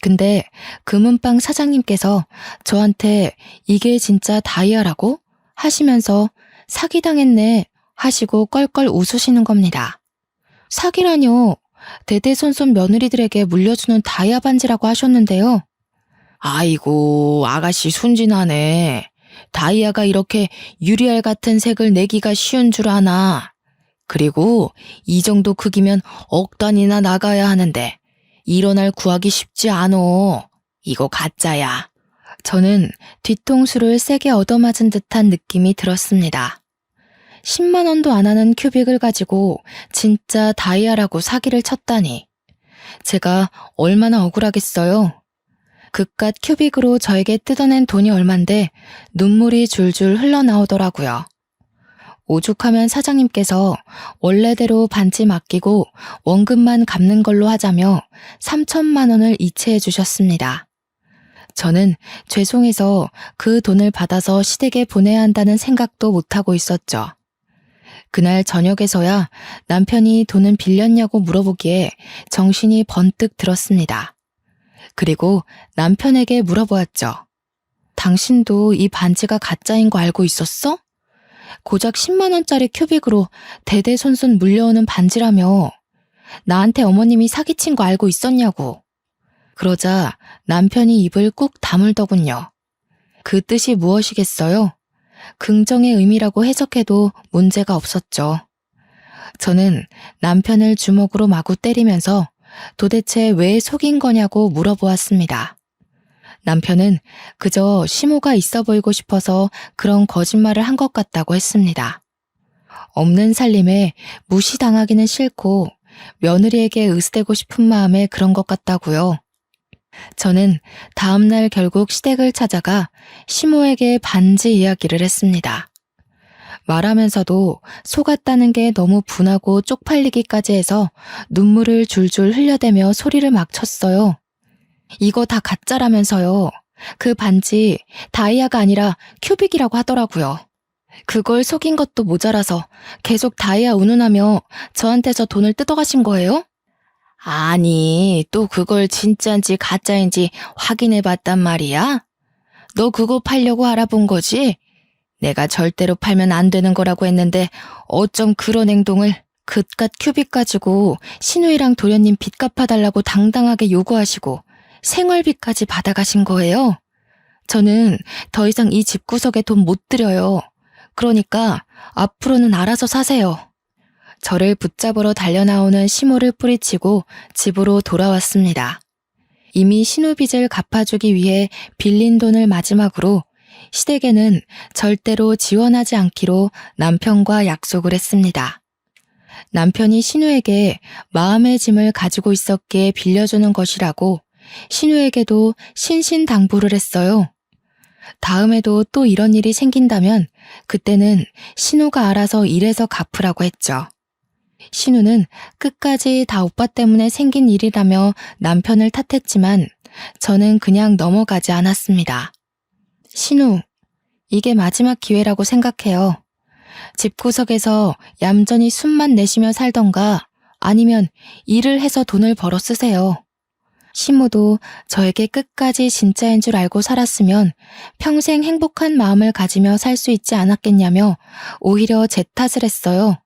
[SPEAKER 1] 근데 금은방 사장님께서 저한테 이게 진짜 다이아라고? 하시면서 사기당했네 하시고 껄껄 웃으시는 겁니다. 사기라뇨. 대대손손 며느리들에게 물려주는 다이아 반지라고 하셨는데요. 아이고 아가씨 순진하네. 다이아가 이렇게 유리알 같은 색을 내기가 쉬운 줄 아나. 그리고 이 정도 크기면 억 단위나 나가야 하는데 이런 알 구하기 쉽지 않어. 이거 가짜야. 저는 뒤통수를 세게 얻어맞은 듯한 느낌이 들었습니다. 10만 원도 안 하는 큐빅을 가지고 진짜 다이아라고 사기를 쳤다니. 제가 얼마나 억울하겠어요. 그깟 큐빅으로 저에게 뜯어낸 돈이 얼만데 눈물이 줄줄 흘러나오더라고요. 오죽하면 사장님께서 원래대로 반지 맡기고 원금만 갚는 걸로 하자며 3천만 원을 이체해 주셨습니다. 저는 죄송해서 그 돈을 받아서 시댁에 보내야 한다는 생각도 못하고 있었죠. 그날 저녁에서야 남편이 돈은 빌렸냐고 물어보기에 정신이 번뜩 들었습니다. 그리고 남편에게 물어보았죠. 당신도 이 반지가 가짜인 거 알고 있었어? 고작 10만 원짜리 큐빅으로 대대손손 물려오는 반지라며. 나한테 어머님이 사기친 거 알고 있었냐고. 그러자 남편이 입을 꾹 다물더군요. 그 뜻이 무엇이겠어요? 긍정의 의미라고 해석해도 문제가 없었죠. 저는 남편을 주먹으로 마구 때리면서 도대체 왜 속인 거냐고 물어보았습니다. 남편은 그저 시모가 있어 보이고 싶어서 그런 거짓말을 한 것 같다고 했습니다. 없는 살림에 무시당하기는 싫고 며느리에게 의스대고 싶은 마음에 그런 것 같다고요. 저는 다음날 결국 시댁을 찾아가 시모에게 반지 이야기를 했습니다. 말하면서도 속았다는 게 너무 분하고 쪽팔리기까지 해서 눈물을 줄줄 흘려대며 소리를 막 쳤어요. 이거 다 가짜라면서요. 그 반지 다이아가 아니라 큐빅이라고 하더라고요. 그걸 속인 것도 모자라서 계속 다이아 운운하며 저한테서 돈을 뜯어가신 거예요? 아니, 또 그걸 진짜인지 가짜인지 확인해봤단 말이야? 너 그거 팔려고 알아본 거지? 내가 절대로 팔면 안 되는 거라고 했는데 어쩜 그런 행동을. 그깟 큐빅 가지고 신우이랑 도련님 빚 갚아달라고 당당하게 요구하시고 생활비까지 받아가신 거예요. 저는 더 이상 이 집구석에 돈 못 들여요. 그러니까 앞으로는 알아서 사세요. 저를 붙잡으러 달려나오는 시모를 뿌리치고 집으로 돌아왔습니다. 이미 신우빚을 갚아주기 위해 빌린 돈을 마지막으로 시댁에는 절대로 지원하지 않기로 남편과 약속을 했습니다. 남편이 신우에게 마음의 짐을 가지고 있었기에 빌려주는 것이라고 신우에게도 신신당부를 했어요. 다음에도 또 이런 일이 생긴다면 그때는 신우가 알아서 일해서 갚으라고 했죠. 신우는 끝까지 다 오빠 때문에 생긴 일이라며 남편을 탓했지만 저는 그냥 넘어가지 않았습니다. 신우, 이게 마지막 기회라고 생각해요. 집구석에서 얌전히 숨만 내쉬며 살던가 아니면 일을 해서 돈을 벌어 쓰세요. 시모도 저에게 끝까지 진짜인 줄 알고 살았으면 평생 행복한 마음을 가지며 살 수 있지 않았겠냐며 오히려 제 탓을 했어요.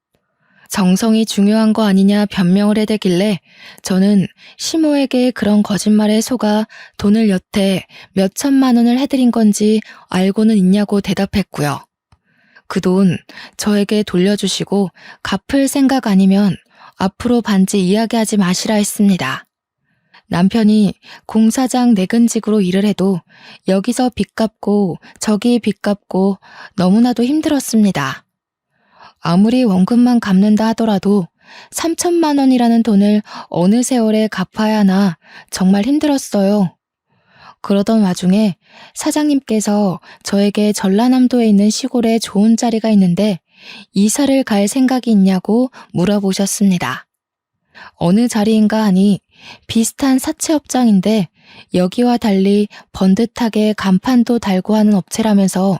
[SPEAKER 1] 정성이 중요한 거 아니냐 변명을 해대길래 저는 시모에게 그런 거짓말에 속아 돈을 여태 몇 천만 원을 해드린 건지 알고는 있냐고 대답했고요. 그 돈 저에게 돌려주시고 갚을 생각 아니면 앞으로 반지 이야기하지 마시라 했습니다. 남편이 공사장 내근직으로 일을 해도 여기서 빚 갚고 저기 빚 갚고 너무나도 힘들었습니다. 아무리 원금만 갚는다 하더라도 3천만 원이라는 돈을 어느 세월에 갚아야 하나 정말 힘들었어요. 그러던 와중에 사장님께서 저에게 전라남도에 있는 시골에 좋은 자리가 있는데 이사를 갈 생각이 있냐고 물어보셨습니다. 어느 자리인가 하니 비슷한 사채업장인데 여기와 달리 번듯하게 간판도 달고 하는 업체라면서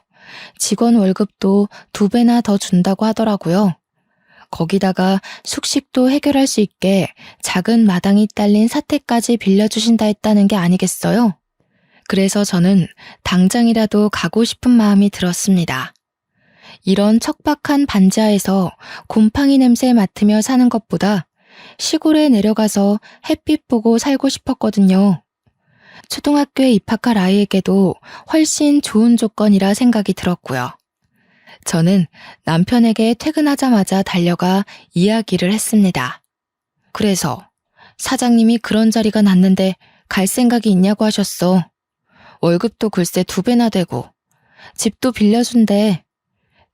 [SPEAKER 1] 직원 월급도 2배나 더 준다고 하더라고요. 거기다가 숙식도 해결할 수 있게 작은 마당이 딸린 사택까지 빌려주신다 했다는 게 아니겠어요? 그래서 저는 당장이라도 가고 싶은 마음이 들었습니다. 이런 척박한 반지하에서 곰팡이 냄새 맡으며 사는 것보다 시골에 내려가서 햇빛 보고 살고 싶었거든요. 초등학교에 입학할 아이에게도 훨씬 좋은 조건이라 생각이 들었고요. 저는 남편에게 퇴근하자마자 달려가 이야기를 했습니다. 그래서 사장님이 그런 자리가 났는데 갈 생각이 있냐고 하셨어. 월급도 글쎄 2배나 되고 집도 빌려준대.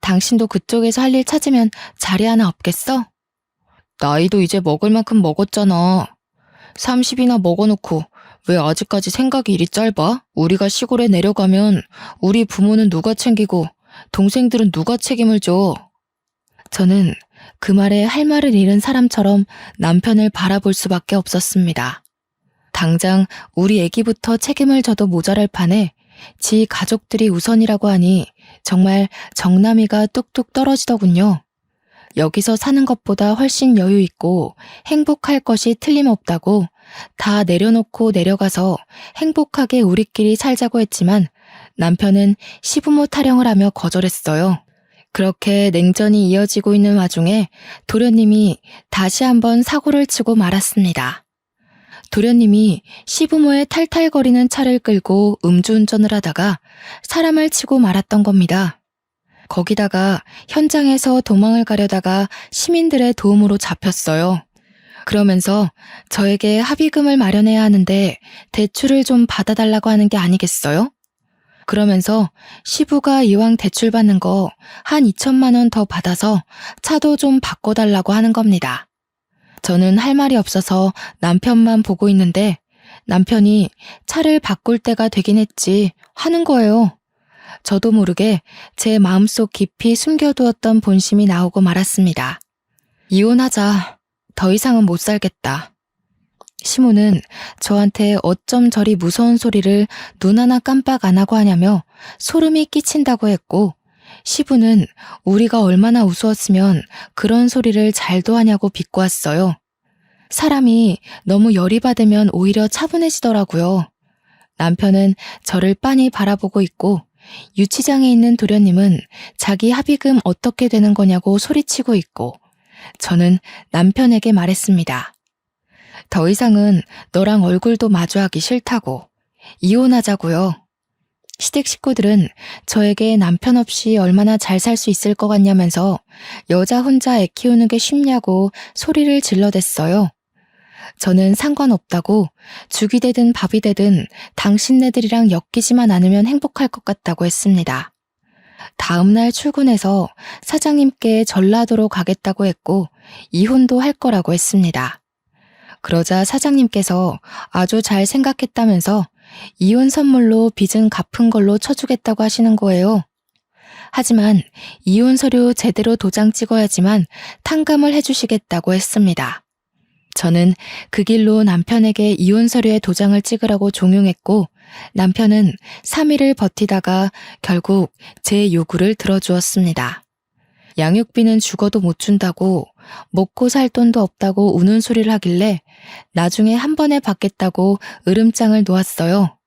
[SPEAKER 1] 당신도 그쪽에서 할 일 찾으면 자리 하나 없겠어? 나이도 이제 먹을 만큼 먹었잖아. 30이나 먹어놓고 왜 아직까지 생각이 이리 짧아? 우리가 시골에 내려가면 우리 부모는 누가 챙기고 동생들은 누가 책임을 져? 저는 그 말에 할 말을 잃은 사람처럼 남편을 바라볼 수밖에 없었습니다. 당장 우리 애기부터 책임을 져도 모자랄 판에 지 가족들이 우선이라고 하니 정말 정남이가 뚝뚝 떨어지더군요. 여기서 사는 것보다 훨씬 여유 있고 행복할 것이 틀림없다고 다 내려놓고 내려가서 행복하게 우리끼리 살자고 했지만 남편은 시부모 타령을 하며 거절했어요. 그렇게 냉전이 이어지고 있는 와중에 도련님이 다시 한번 사고를 치고 말았습니다. 도련님이 시부모의 탈탈거리는 차를 끌고 음주운전을 하다가 사람을 치고 말았던 겁니다. 거기다가 현장에서 도망을 가려다가 시민들의 도움으로 잡혔어요. 그러면서 저에게 합의금을 마련해야 하는데 대출을 좀 받아달라고 하는 게 아니겠어요? 그러면서 시부가 이왕 대출 받는 거 한 2천만 원 더 받아서 차도 좀 바꿔달라고 하는 겁니다. 저는 할 말이 없어서 남편만 보고 있는데 남편이 차를 바꿀 때가 되긴 했지 하는 거예요. 저도 모르게 제 마음속 깊이 숨겨두었던 본심이 나오고 말았습니다. 이혼하자. 더 이상은 못 살겠다. 시모는 저한테 어쩜 저리 무서운 소리를 눈 하나 깜빡 안 하고 하냐며 소름이 끼친다고 했고, 시부는 우리가 얼마나 우스웠으면 그런 소리를 잘도 하냐고 비꼬았어요. 사람이 너무 열이 받으면 오히려 차분해지더라고요. 남편은 저를 빤히 바라보고 있고, 유치장에 있는 도련님은 자기 합의금 어떻게 되는 거냐고 소리치고 있고, 저는 남편에게 말했습니다. 더 이상은 너랑 얼굴도 마주하기 싫다고. 이혼하자고요. 시댁 식구들은 저에게 남편 없이 얼마나 잘 살 수 있을 것 같냐면서 여자 혼자 애 키우는 게 쉽냐고 소리를 질러댔어요. 저는 상관없다고, 죽이 되든 밥이 되든 당신네들이랑 엮이지만 않으면 행복할 것 같다고 했습니다. 다음날 출근해서 사장님께 전라도로 가겠다고 했고, 이혼도 할 거라고 했습니다. 그러자 사장님께서 아주 잘 생각했다면서 이혼 선물로 빚은 갚은 걸로 쳐주겠다고 하시는 거예요. 하지만 이혼 서류 제대로 도장 찍어야지만 탕감을 해주시겠다고 했습니다. 저는 그 길로 남편에게 이혼 서류에 도장을 찍으라고 종용했고, 남편은 3일을 버티다가 결국 제 요구를 들어주었습니다. 양육비는 죽어도 못 준다고, 먹고 살 돈도 없다고 우는 소리를 하길래 나중에 한 번에 받겠다고 으름장을 놓았어요.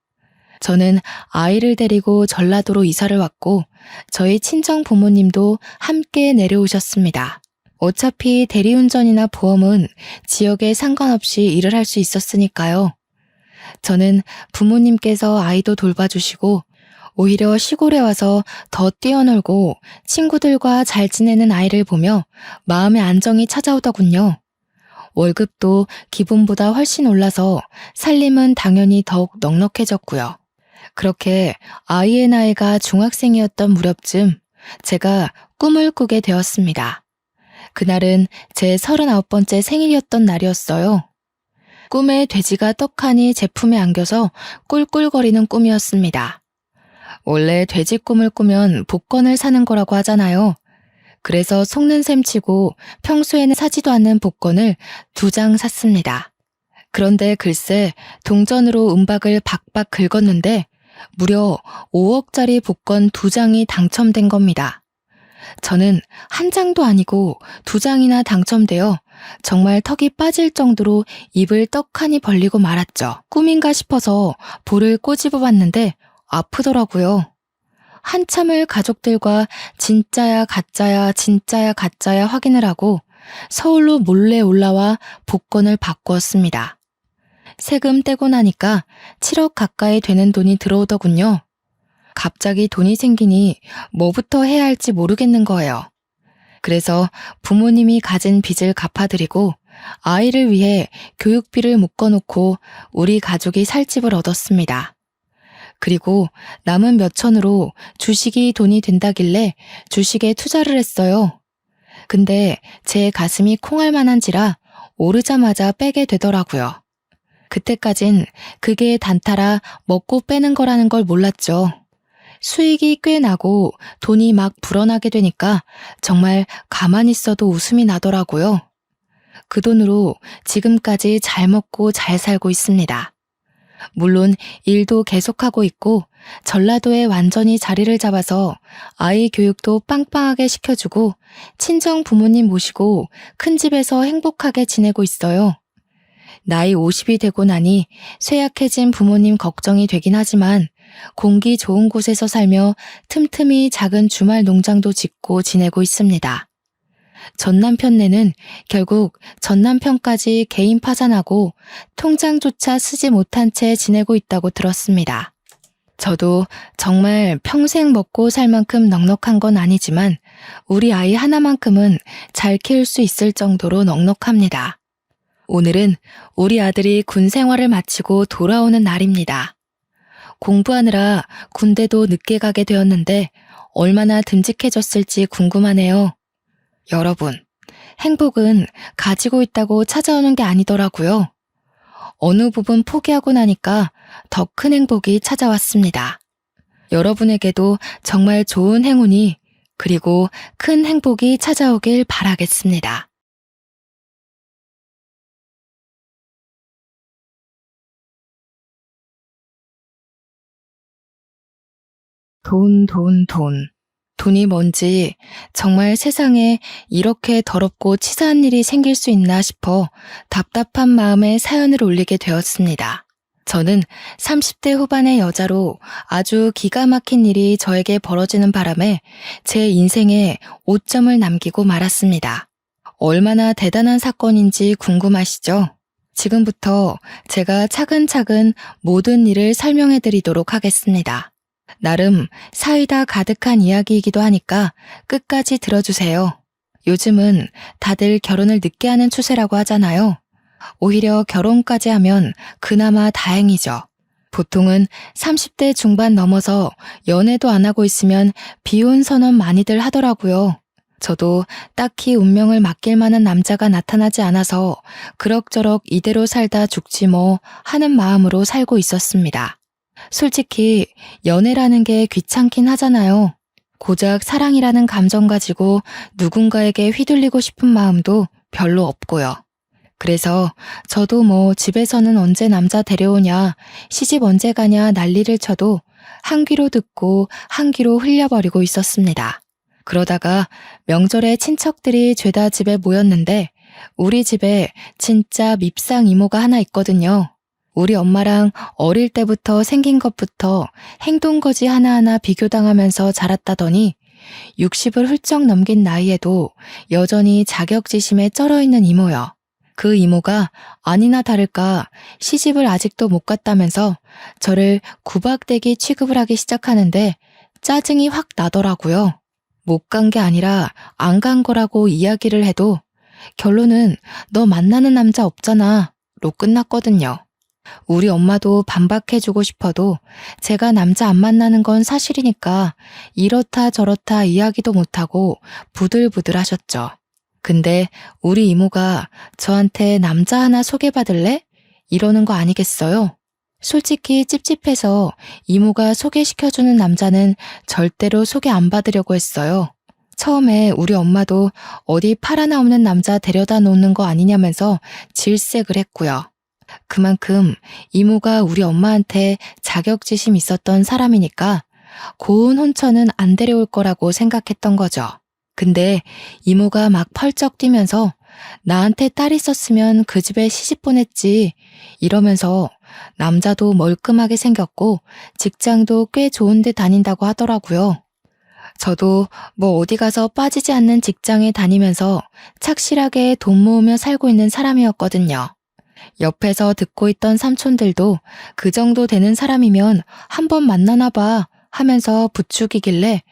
[SPEAKER 1] 저는 아이를 데리고 전라도로 이사를 왔고, 저희 친정 부모님도 함께 내려오셨습니다. 어차피 대리운전이나 보험은 지역에 상관없이 일을 할 수 있었으니까요. 저는 부모님께서 아이도 돌봐주시고, 오히려 시골에 와서 더 뛰어놀고 친구들과 잘 지내는 아이를 보며 마음의 안정이 찾아오더군요. 월급도 기본보다 훨씬 올라서 살림은 당연히 더욱 넉넉해졌고요. 그렇게 아이의 나이가 중학생이었던 무렵쯤 제가 꿈을 꾸게 되었습니다. 그날은 제 39번째 생일이었던 날이었어요. 꿈에 돼지가 떡하니 제품에 안겨서 꿀꿀거리는 꿈이었습니다. 원래 돼지 꿈을 꾸면 복권을 사는 거라고 하잖아요. 그래서 속는 셈 치고 평소에는 사지도 않는 복권을 2장 샀습니다. 그런데 글쎄 동전으로 은박을 박박 긁었는데 무려 5억짜리 복권 2장이 당첨된 겁니다. 저는 1장도 아니고 2장이나 당첨되어 정말 턱이 빠질 정도로 입을 떡하니 벌리고 말았죠. 꿈인가 싶어서 볼을 꼬집어 봤는데 아프더라고요. 한참을 가족들과 진짜야 가짜야 진짜야 가짜야 확인을 하고 서울로 몰래 올라와 복권을 바꾸었습니다. 세금 떼고 나니까 7억 가까이 되는 돈이 들어오더군요. 갑자기 돈이 생기니 뭐부터 해야 할지 모르겠는 거예요. 그래서 부모님이 가진 빚을 갚아드리고 아이를 위해 교육비를 묶어놓고 우리 가족이 살 집을 얻었습니다. 그리고 남은 몇 천으로 주식이 돈이 된다길래 주식에 투자를 했어요. 근데 제 가슴이 콩할 만한지라 오르자마자 빼게 되더라고요. 그때까진 그게 단타라 먹고 빼는 거라는 걸 몰랐죠. 수익이 꽤 나고 돈이 막 불어나게 되니까 정말 가만히 있어도 웃음이 나더라고요. 그 돈으로 지금까지 잘 먹고 잘 살고 있습니다. 물론 일도 계속하고 있고 전라도에 완전히 자리를 잡아서 아이 교육도 빵빵하게 시켜주고 친정 부모님 모시고 큰 집에서 행복하게 지내고 있어요. 나이 50이 되고 나니 쇠약해진 부모님 걱정이 되긴 하지만 공기 좋은 곳에서 살며 틈틈이 작은 주말 농장도 짓고 지내고 있습니다. 전남편네는 결국 전남편까지 개인 파산하고 통장조차 쓰지 못한 채 지내고 있다고 들었습니다. 저도 정말 평생 먹고 살 만큼 넉넉한 건 아니지만 우리 아이 하나만큼은 잘 키울 수 있을 정도로 넉넉합니다. 오늘은 우리 아들이 군 생활을 마치고 돌아오는 날입니다. 공부하느라 군대도 늦게 가게 되었는데 얼마나 듬직해졌을지 궁금하네요. 여러분, 행복은 가지고 있다고 찾아오는 게 아니더라고요. 어느 부분 포기하고 나니까 더 큰 행복이 찾아왔습니다. 여러분에게도 정말 좋은 행운이 그리고 큰 행복이 찾아오길 바라겠습니다. 돈, 돈, 돈. 돈이 뭔지 정말 세상에 이렇게 더럽고 치사한 일이 생길 수 있나 싶어 답답한 마음에 사연을 올리게 되었습니다. 저는 30대 후반의 여자로 아주 기가 막힌 일이 저에게 벌어지는 바람에 제 인생에 오점을 남기고 말았습니다. 얼마나 대단한 사건인지 궁금하시죠? 지금부터 제가 차근차근 모든 일을 설명해 드리도록 하겠습니다. 나름 사이다 가득한 이야기이기도 하니까 끝까지 들어주세요. 요즘은 다들 결혼을 늦게 하는 추세라고 하잖아요. 오히려 결혼까지 하면 그나마 다행이죠. 보통은 30대 중반 넘어서 연애도 안 하고 있으면 비혼 선언 많이들 하더라고요. 저도 딱히 운명을 맡길 만한 남자가 나타나지 않아서 그럭저럭 이대로 살다 죽지 뭐 하는 마음으로 살고 있었습니다. 솔직히 연애라는 게 귀찮긴 하잖아요. 고작 사랑이라는 감정 가지고 누군가에게 휘둘리고 싶은 마음도 별로 없고요. 그래서 저도 뭐 집에서는 언제 남자 데려오냐, 시집 언제 가냐 난리를 쳐도 한 귀로 듣고 한 귀로 흘려버리고 있었습니다. 그러다가 명절에 친척들이 죄다 집에 모였는데 우리 집에 진짜 밉상 이모가 하나 있거든요. 우리 엄마랑 어릴 때부터 생긴 것부터 행동거지 하나하나 비교당하면서 자랐다더니 60을 훌쩍 넘긴 나이에도 여전히 자격지심에 쩔어있는 이모요. 그 이모가 아니나 다를까 시집을 아직도 못 갔다면서 저를 구박대기 취급을 하기 시작하는데 짜증이 확 나더라고요. 못 간 게 아니라 안 간 거라고 이야기를 해도 결론은 너 만나는 남자 없잖아 로 끝났거든요. 우리 엄마도 반박해주고 싶어도 제가 남자 안 만나는 건 사실이니까 이렇다 저렇다 이야기도 못하고 부들부들 하셨죠. 근데 우리 이모가 저한테 남자 하나 소개받을래? 이러는 거 아니겠어요? 솔직히 찝찝해서 이모가 소개시켜주는 남자는 절대로 소개 안 받으려고 했어요. 처음에 우리 엄마도 어디 팔 하나 없는 남자 데려다 놓는 거 아니냐면서 질색을 했고요. 그만큼 이모가 우리 엄마한테 자격지심 있었던 사람이니까 고운 혼처는 안 데려올 거라고 생각했던 거죠. 근데 이모가 막 펄쩍 뛰면서 나한테 딸 있었으면 그 집에 시집 보냈지 이러면서 남자도 멀끔하게 생겼고 직장도 꽤 좋은 데 다닌다고 하더라고요. 저도 뭐 어디 가서 빠지지 않는 직장에 다니면서 착실하게 돈 모으며 살고 있는 사람이었거든요. 옆에서 듣고 있던 삼촌들도 그 정도 되는 사람이면 한번 만나나 봐 하면서 부추기길래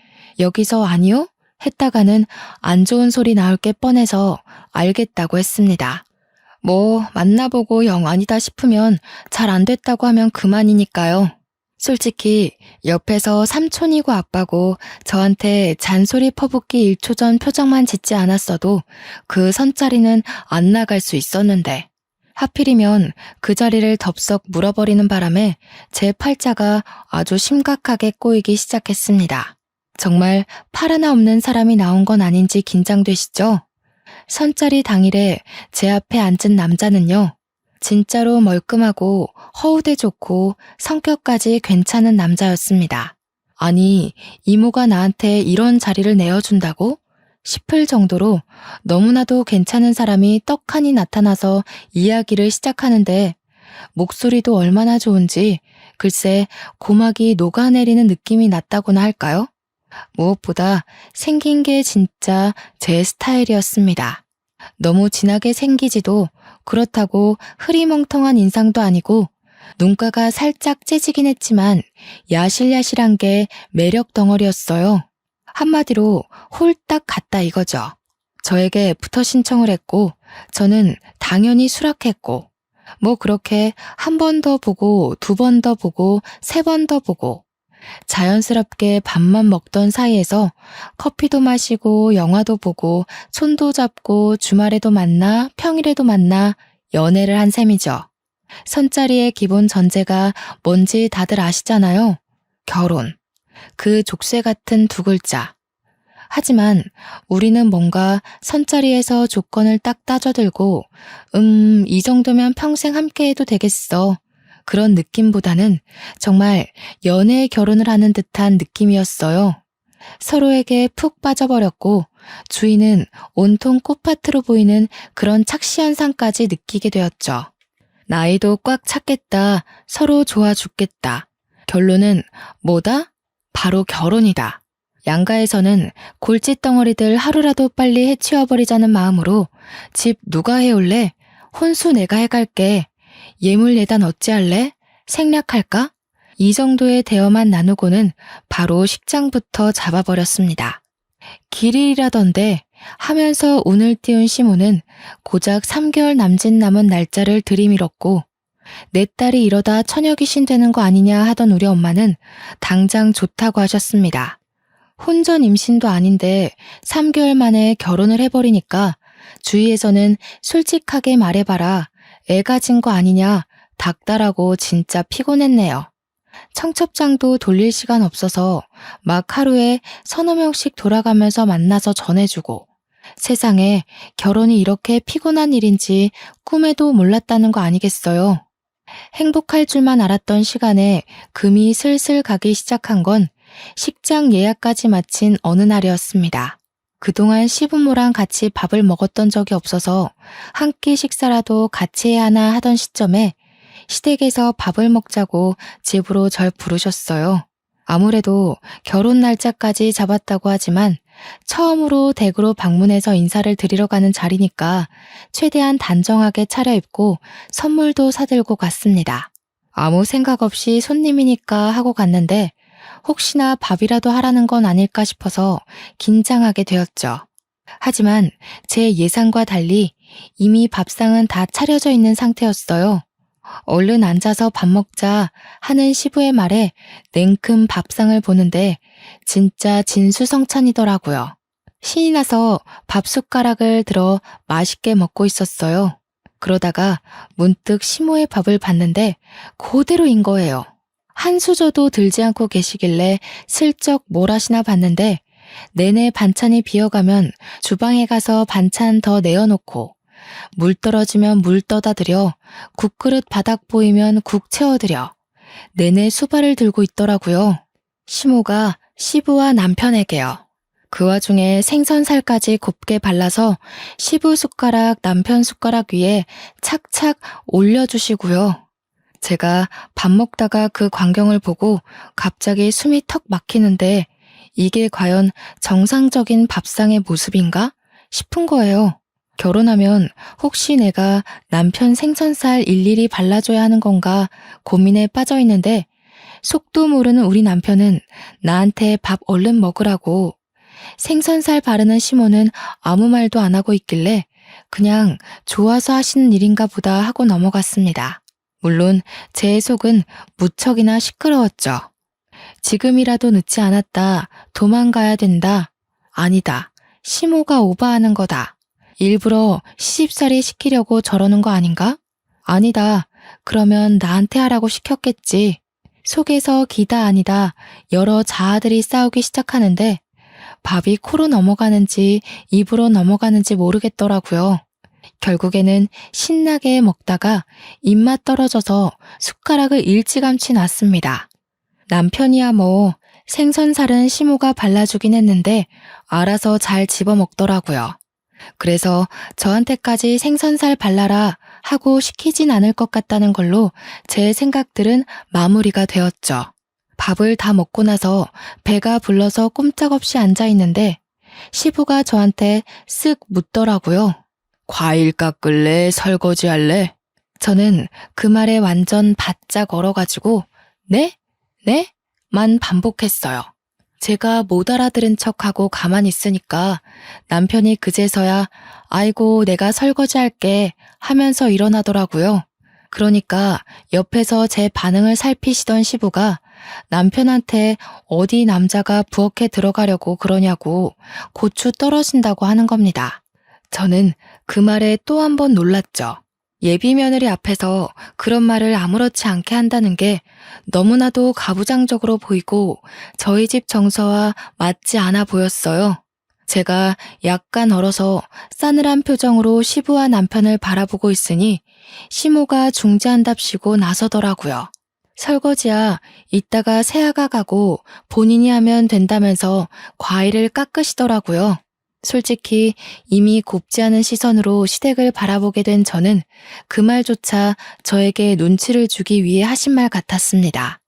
[SPEAKER 1] 여기서 아니요? 했다가는 안 좋은 소리 나올 게 뻔해서 알겠다고 했습니다. 뭐 만나보고 영 아니다 싶으면 잘 안 됐다고 하면 그만이니까요. 솔직히 옆에서 삼촌이고 아빠고 저한테 잔소리 퍼붓기 1초 전 표정만 짓지 않았어도 그 선자리는 안 나갈 수 있었는데 하필이면 그 자리를 덥석 물어버리는 바람에 제 팔자가 아주 심각하게 꼬이기 시작했습니다. 정말 팔 하나 없는 사람이 나온 건 아닌지 긴장되시죠? 선자리 당일에 제 앞에 앉은 남자는요. 진짜로 멀끔하고 허우대 좋고 성격까지 괜찮은 남자였습니다. 아니, 이모가 나한테 이런 자리를 내어준다고? 싶을 정도로 너무나도 괜찮은 사람이 떡하니 나타나서 이야기를 시작하는데 목소리도 얼마나 좋은지 글쎄 고막이 녹아내리는 느낌이 났다고나 할까요? 무엇보다 생긴 게 진짜 제 스타일이었습니다. 너무 진하게 생기지도 그렇다고 흐리멍텅한 인상도 아니고 눈가가 살짝 째지긴 했지만 야실야실한 게 매력 덩어리였어요. 한마디로 홀딱 같다 이거죠. 저에게 애프터 신청을 했고 저는 당연히 수락했고 뭐 그렇게 한 번 더 보고 두 번 더 보고 세 번 더 보고 자연스럽게 밥만 먹던 사이에서 커피도 마시고 영화도 보고 손도 잡고 주말에도 만나 평일에도 만나 연애를 한 셈이죠. 선자리의 기본 전제가 뭔지 다들 아시잖아요. 결혼. 그 족쇄 같은 두 글자. 하지만 우리는 뭔가 선자리에서 조건을 딱 따져들고 이 정도면 평생 함께해도 되겠어. 그런 느낌보다는 정말 연애 결혼을 하는 듯한 느낌이었어요. 서로에게 푹 빠져버렸고 주위는 온통 꽃밭으로 보이는 그런 착시 현상까지 느끼게 되었죠. 나이도 꽉 찼겠다. 서로 좋아 죽겠다. 결론은 뭐다? 바로 결혼이다. 양가에서는 골칫덩어리들 하루라도 빨리 해치워버리자는 마음으로 집 누가 해올래? 혼수 내가 해갈게. 예물 예단 어찌할래? 생략할까? 이 정도의 대화만 나누고는 바로 식장부터 잡아버렸습니다. 길일이라던데 하면서 운을 띄운 시모는 고작 3개월 남짓 남은 날짜를 들이밀었고 내 딸이 이러다 처녀귀신 되는 거 아니냐 하던 우리 엄마는 당장 좋다고 하셨습니다. 혼전 임신도 아닌데 3개월 만에 결혼을 해버리니까 주위에서는 솔직하게 말해봐라. 애 가진 거 아니냐. 닥달하고 진짜 피곤했네요. 청첩장도 돌릴 시간 없어서 막 하루에 서너 명씩 돌아가면서 만나서 전해주고 세상에 결혼이 이렇게 피곤한 일인지 꿈에도 몰랐다는 거 아니겠어요. 행복할 줄만 알았던 시간에 금이 슬슬 가기 시작한 건 식장 예약까지 마친 어느 날이었습니다. 그동안 시부모랑 같이 밥을 먹었던 적이 없어서 한 끼 식사라도 같이 해야 하나 하던 시점에 시댁에서 밥을 먹자고 집으로 절 부르셨어요. 아무래도 결혼 날짜까지 잡았다고 하지만 처음으로 댁으로 방문해서 인사를 드리러 가는 자리니까 최대한 단정하게 차려입고 선물도 사들고 갔습니다. 아무 생각 없이 손님이니까 하고 갔는데 혹시나 밥이라도 하라는 건 아닐까 싶어서 긴장하게 되었죠. 하지만 제 예상과 달리 이미 밥상은 다 차려져 있는 상태였어요. 얼른 앉아서 밥 먹자 하는 시부의 말에 냉큼 밥상을 보는데 진짜 진수성찬이더라고요. 신이 나서 밥 숟가락을 들어 맛있게 먹고 있었어요. 그러다가 문득 시모의 밥을 봤는데 그대로인 거예요. 한 수저도 들지 않고 계시길래 슬쩍 뭘 하시나 봤는데 내내 반찬이 비어가면 주방에 가서 반찬 더 내어놓고 물 떨어지면 물 떠다 드려 국그릇 바닥 보이면 국 채워드려 내내 수발을 들고 있더라고요. 시모가 시부와 남편에게요. 그 와중에 생선살까지 곱게 발라서 시부 숟가락 남편 숟가락 위에 착착 올려주시고요. 제가 밥 먹다가 그 광경을 보고 갑자기 숨이 턱 막히는데 이게 과연 정상적인 밥상의 모습인가 싶은 거예요. 결혼하면 혹시 내가 남편 생선살 일일이 발라줘야 하는 건가 고민에 빠져 있는데 속도 모르는 우리 남편은 나한테 밥 얼른 먹으라고 생선살 바르는 시모는 아무 말도 안 하고 있길래 그냥 좋아서 하시는 일인가 보다 하고 넘어갔습니다. 물론 제 속은 무척이나 시끄러웠죠. 지금이라도 늦지 않았다. 도망가야 된다. 아니다. 시모가 오버하는 거다. 일부러 시집살이 시키려고 저러는 거 아닌가? 아니다. 그러면 나한테 하라고 시켰겠지. 속에서 기다 아니다 여러 자아들이 싸우기 시작하는데 밥이 코로 넘어가는지 입으로 넘어가는지 모르겠더라고요. 결국에는 신나게 먹다가 입맛 떨어져서 숟가락을 일찌감치 놨습니다. 남편이야 뭐 생선살은 시모가 발라주긴 했는데 알아서 잘 집어먹더라고요. 그래서 저한테까지 생선살 발라라 하고 시키진 않을 것 같다는 걸로 제 생각들은 마무리가 되었죠. 밥을 다 먹고 나서 배가 불러서 꼼짝없이 앉아있는데 시부가 저한테 쓱 묻더라고요. 과일 깎을래? 설거지 할래? 저는 그 말에 완전 바짝 얼어가지고 네? 네? 만 반복했어요. 제가 못 알아들은 척하고 가만히 있으니까 남편이 그제서야 아이고 내가 설거지 할게 하면서 일어나더라고요. 그러니까 옆에서 제 반응을 살피시던 시부가 남편한테 어디 남자가 부엌에 들어가려고 그러냐고 고추 떨어진다고 하는 겁니다. 저는 그 말에 또 한 번 놀랐죠. 예비 며느리 앞에서 그런 말을 아무렇지 않게 한다는 게 너무나도 가부장적으로 보이고 저희 집 정서와 맞지 않아 보였어요. 제가 약간 얼어서 싸늘한 표정으로 시부와 남편을 바라보고 있으니 시모가 중재한답시고 나서더라고요. 설거지야 이따가 세아가 가고 본인이 하면 된다면서 과일을 깎으시더라고요. 솔직히 이미 곱지 않은 시선으로 시댁을 바라보게 된 저는 그 말조차 저에게 눈치를 주기 위해 하신 말 같았습니다.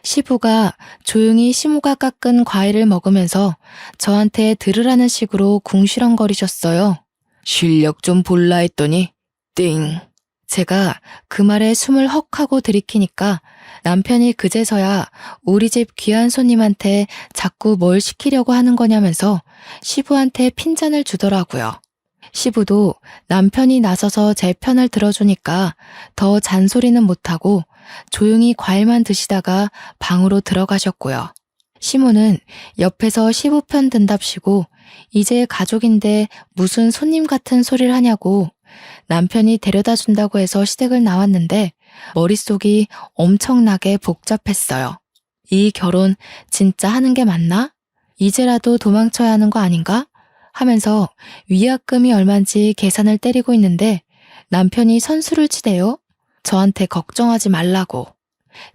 [SPEAKER 1] 시부가 조용히 시모가 깎은 과일을 먹으면서 저한테 들으라는 식으로 궁시렁거리셨어요. 실력 좀 볼라 했더니 띵. 제가 그 말에 숨을 헉 하고 들이키니까 남편이 그제서야 우리 집 귀한 손님한테 자꾸 뭘 시키려고 하는 거냐면서 시부한테 핀잔을 주더라고요. 시부도 남편이 나서서 제 편을 들어주니까 더 잔소리는 못하고 조용히 과일만 드시다가 방으로 들어가셨고요. 시모는 옆에서 시부 편 든답시고 이제 가족인데 무슨 손님 같은 소리를 하냐고 남편이 데려다 준다고 해서 시댁을 나왔는데 머릿속이 엄청나게 복잡했어요. 이 결혼 진짜 하는 게 맞나? 이제라도 도망쳐야 하는 거 아닌가? 하면서 위약금이 얼만지 계산을 때리고 있는데 남편이 선수를 치대요. 저한테 걱정하지 말라고.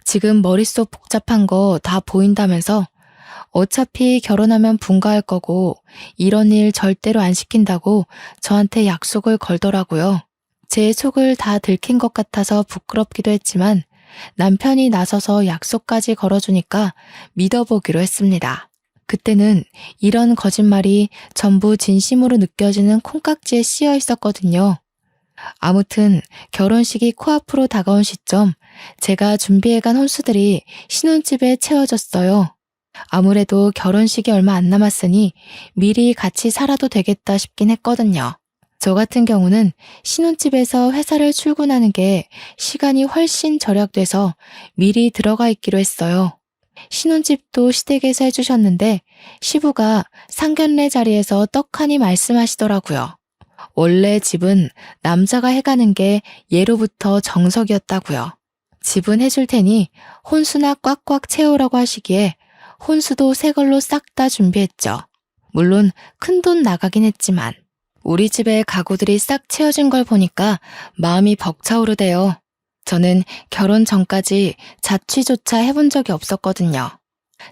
[SPEAKER 1] 지금 머릿속 복잡한 거 다 보인다면서 어차피 결혼하면 분가할 거고 이런 일 절대로 안 시킨다고 저한테 약속을 걸더라고요. 제 속을 다 들킨 것 같아서 부끄럽기도 했지만 남편이 나서서 약속까지 걸어주니까 믿어보기로 했습니다. 그때는 이런 거짓말이 전부 진심으로 느껴지는 콩깍지에 씌어 있었거든요. 아무튼 결혼식이 코앞으로 다가온 시점 제가 준비해간 혼수들이 신혼집에 채워졌어요. 아무래도 결혼식이 얼마 안 남았으니 미리 같이 살아도 되겠다 싶긴 했거든요. 저 같은 경우는 신혼집에서 회사를 출근하는 게 시간이 훨씬 절약돼서 미리 들어가 있기로 했어요. 신혼집도 시댁에서 해주셨는데 시부가 상견례 자리에서 떡하니 말씀하시더라고요. 원래 집은 남자가 해가는 게 예로부터 정석이었다고요. 집은 해줄 테니 혼수나 꽉꽉 채우라고 하시기에 혼수도 새 걸로 싹 다 준비했죠. 물론 큰돈 나가긴 했지만 우리 집에 가구들이 싹 채워진 걸 보니까 마음이 벅차오르대요. 저는 결혼 전까지 자취조차 해본 적이 없었거든요.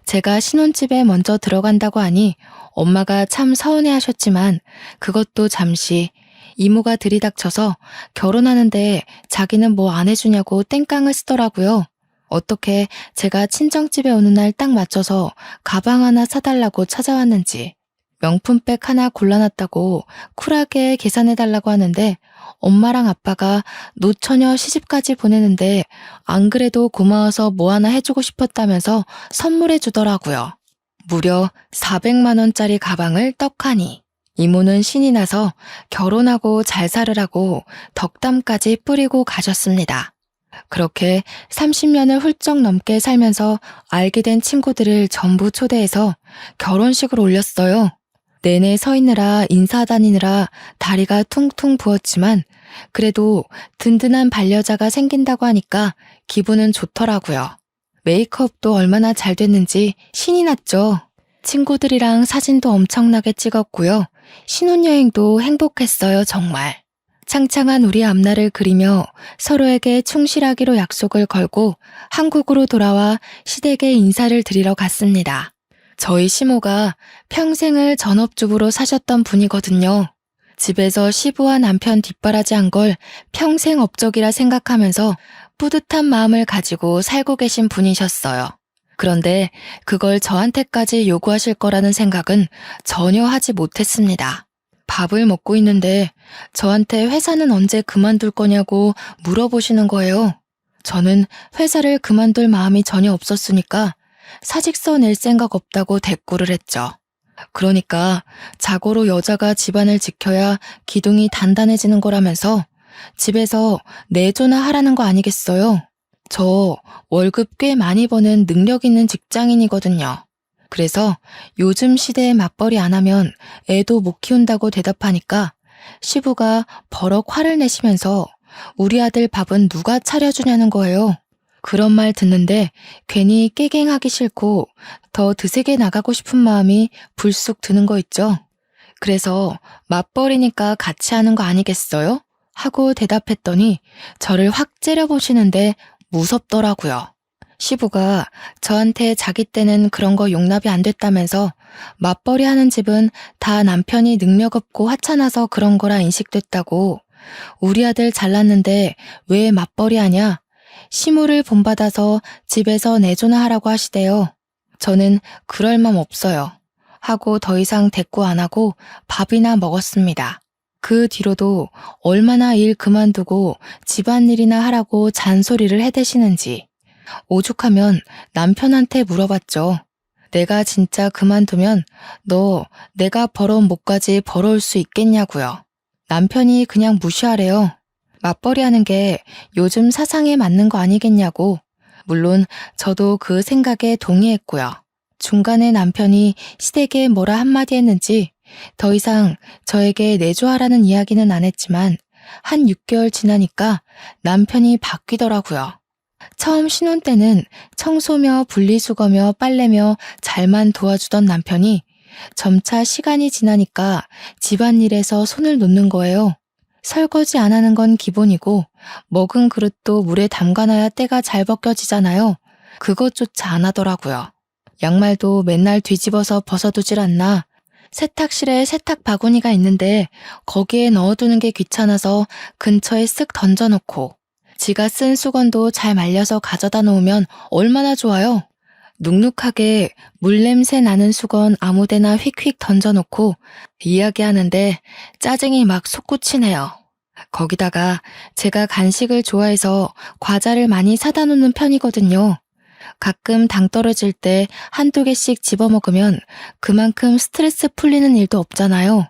[SPEAKER 1] 제가 신혼집에 먼저 들어간다고 하니 엄마가 참 서운해하셨지만 그것도 잠시 이모가 들이닥쳐서 결혼하는데 자기는 뭐 안 해주냐고 땡깡을 쓰더라고요. 어떻게 제가 친정집에 오는 날 딱 맞춰서 가방 하나 사달라고 찾아왔는지 명품백 하나 골라놨다고 쿨하게 계산해달라고 하는데 엄마랑 아빠가 노처녀 시집까지 보내는데 안 그래도 고마워서 뭐 하나 해주고 싶었다면서 선물해 주더라고요. 무려 400만 원짜리 가방을 떡하니. 이모는 신이 나서 결혼하고 잘 살으라고 덕담까지 뿌리고 가셨습니다. 그렇게 30년을 훌쩍 넘게 살면서 알게 된 친구들을 전부 초대해서 결혼식을 올렸어요. 내내 서 있느라 인사 다니느라 다리가 퉁퉁 부었지만 그래도 든든한 반려자가 생긴다고 하니까 기분은 좋더라고요. 메이크업도 얼마나 잘 됐는지 신이 났죠. 친구들이랑 사진도 엄청나게 찍었고요. 신혼여행도 행복했어요, 정말. 창창한 우리 앞날을 그리며 서로에게 충실하기로 약속을 걸고 한국으로 돌아와 시댁에 인사를 드리러 갔습니다. 저희 시모가 평생을 전업주부로 사셨던 분이거든요. 집에서 시부와 남편 뒷바라지한 걸 평생 업적이라 생각하면서 뿌듯한 마음을 가지고 살고 계신 분이셨어요. 그런데 그걸 저한테까지 요구하실 거라는 생각은 전혀 하지 못했습니다. 밥을 먹고 있는데 저한테 회사는 언제 그만둘 거냐고 물어보시는 거예요. 저는 회사를 그만둘 마음이 전혀 없었으니까 사직서 낼 생각 없다고 대꾸를 했죠. 그러니까 자고로 여자가 집안을 지켜야 기둥이 단단해지는 거라면서 집에서 내조나 하라는 거 아니겠어요? 저 월급 꽤 많이 버는 능력 있는 직장인이거든요. 그래서 요즘 시대에 맞벌이 안 하면 애도 못 키운다고 대답하니까 시부가 버럭 화를 내시면서 우리 아들 밥은 누가 차려주냐는 거예요. 그런 말 듣는데 괜히 깨갱하기 싫고 더 드세게 나가고 싶은 마음이 불쑥 드는 거 있죠. 그래서 맞벌이니까 같이 하는 거 아니겠어요? 하고 대답했더니 저를 확 째려보시는데 무섭더라고요. 시부가 저한테 자기 때는 그런 거 용납이 안 됐다면서 맞벌이 하는 집은 다 남편이 능력 없고 하찮아서 그런 거라 인식됐다고, 우리 아들 잘났는데 왜 맞벌이 하냐? 시무를 본받아서 집에서 내조나 하라고 하시대요. 저는 그럴 맘 없어요. 하고 더 이상 대꾸 안 하고 밥이나 먹었습니다. 그 뒤로도 얼마나 일 그만두고 집안일이나 하라고 잔소리를 해대시는지 오죽하면 남편한테 물어봤죠. 내가 진짜 그만두면 너 내가 벌어온 목까지 벌어올 수 있겠냐고요. 남편이 그냥 무시하래요. 맞벌이 하는 게 요즘 사상에 맞는 거 아니겠냐고. 물론 저도 그 생각에 동의했고요. 중간에 남편이 시댁에 뭐라 한마디 했는지 더 이상 저에게 내조하라는 이야기는 안 했지만 한 6개월 지나니까 남편이 바뀌더라고요. 처음 신혼 때는 청소며 분리수거며 빨래며 잘만 도와주던 남편이 점차 시간이 지나니까 집안일에서 손을 놓는 거예요. 설거지 안 하는 건 기본이고 먹은 그릇도 물에 담가놔야 때가 잘 벗겨지잖아요. 그것조차 안 하더라고요. 양말도 맨날 뒤집어서 벗어두질 않나. 세탁실에 세탁 바구니가 있는데 거기에 넣어두는 게 귀찮아서 근처에 쓱 던져놓고, 지가 쓴 수건도 잘 말려서 가져다 놓으면 얼마나 좋아요. 눅눅하게 물냄새 나는 수건 아무데나 휙휙 던져놓고 이야기하는데 짜증이 막 솟구치네요. 거기다가 제가 간식을 좋아해서 과자를 많이 사다 놓는 편이거든요. 가끔 당 떨어질 때 한두 개씩 집어먹으면 그만큼 스트레스 풀리는 일도 없잖아요.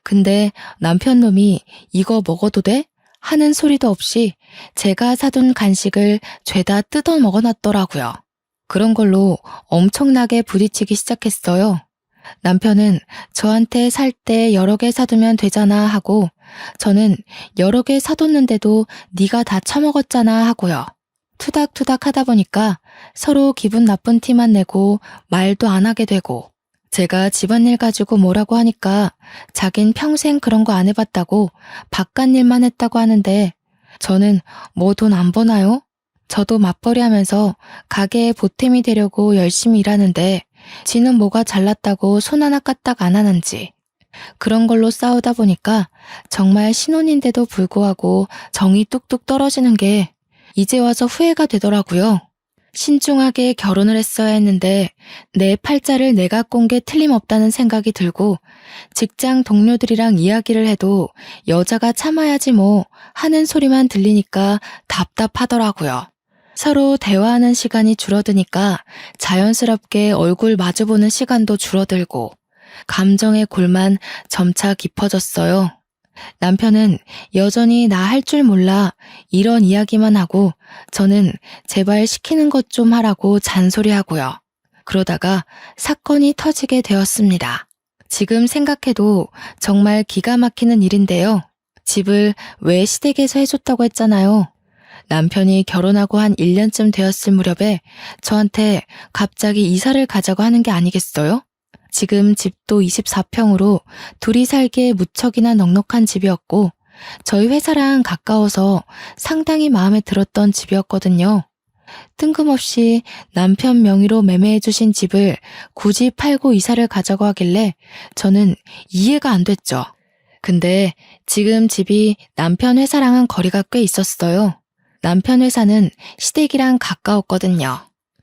[SPEAKER 1] 근데 남편 놈이 이거 먹어도 돼? 하는 소리도 없이 제가 사둔 간식을 죄다 뜯어 먹어놨더라고요. 그런 걸로 엄청나게 부딪히기 시작했어요. 남편은 저한테 살 때 여러 개 사두면 되잖아 하고, 저는 여러 개 사뒀는데도 네가 다 처먹었잖아 하고요. 투닥투닥 하다 보니까 서로 기분 나쁜 티만 내고 말도 안 하게 되고, 제가 집안일 가지고 뭐라고 하니까 자긴 평생 그런 거 안 해봤다고 바깥일만 했다고 하는데, 저는 뭐 돈 안 버나요? 저도 맞벌이 하면서 가게에 보탬이 되려고 열심히 일하는데 지는 뭐가 잘났다고 손 하나 까딱 안 하는지. 그런 걸로 싸우다 보니까 정말 신혼인데도 불구하고 정이 뚝뚝 떨어지는 게 이제 와서 후회가 되더라고요. 신중하게 결혼을 했어야 했는데 내 팔자를 내가 꼰 게 틀림없다는 생각이 들고, 직장 동료들이랑 이야기를 해도 여자가 참아야지 뭐 하는 소리만 들리니까 답답하더라고요. 서로 대화하는 시간이 줄어드니까 자연스럽게 얼굴 마주보는 시간도 줄어들고 감정의 골만 점차 깊어졌어요. 남편은 여전히 나 할 줄 몰라 이런 이야기만 하고, 저는 제발 시키는 것 좀 하라고 잔소리하고요. 그러다가 사건이 터지게 되었습니다. 지금 생각해도 정말 기가 막히는 일인데요. 집을 왜 시댁에서 해줬다고 했잖아요. 남편이 결혼하고 한 1년쯤 되었을 무렵에 저한테 갑자기 이사를 가자고 하는 게 아니겠어요? 지금 집도 24평으로 둘이 살기에 무척이나 넉넉한 집이었고 저희 회사랑 가까워서 상당히 마음에 들었던 집이었거든요. 뜬금없이 남편 명의로 매매해주신 집을 굳이 팔고 이사를 가자고 하길래 저는 이해가 안 됐죠. 근데 지금 집이 남편 회사랑은 거리가 꽤 있었어요. 남편 회사는 시댁이랑 가까웠거든요.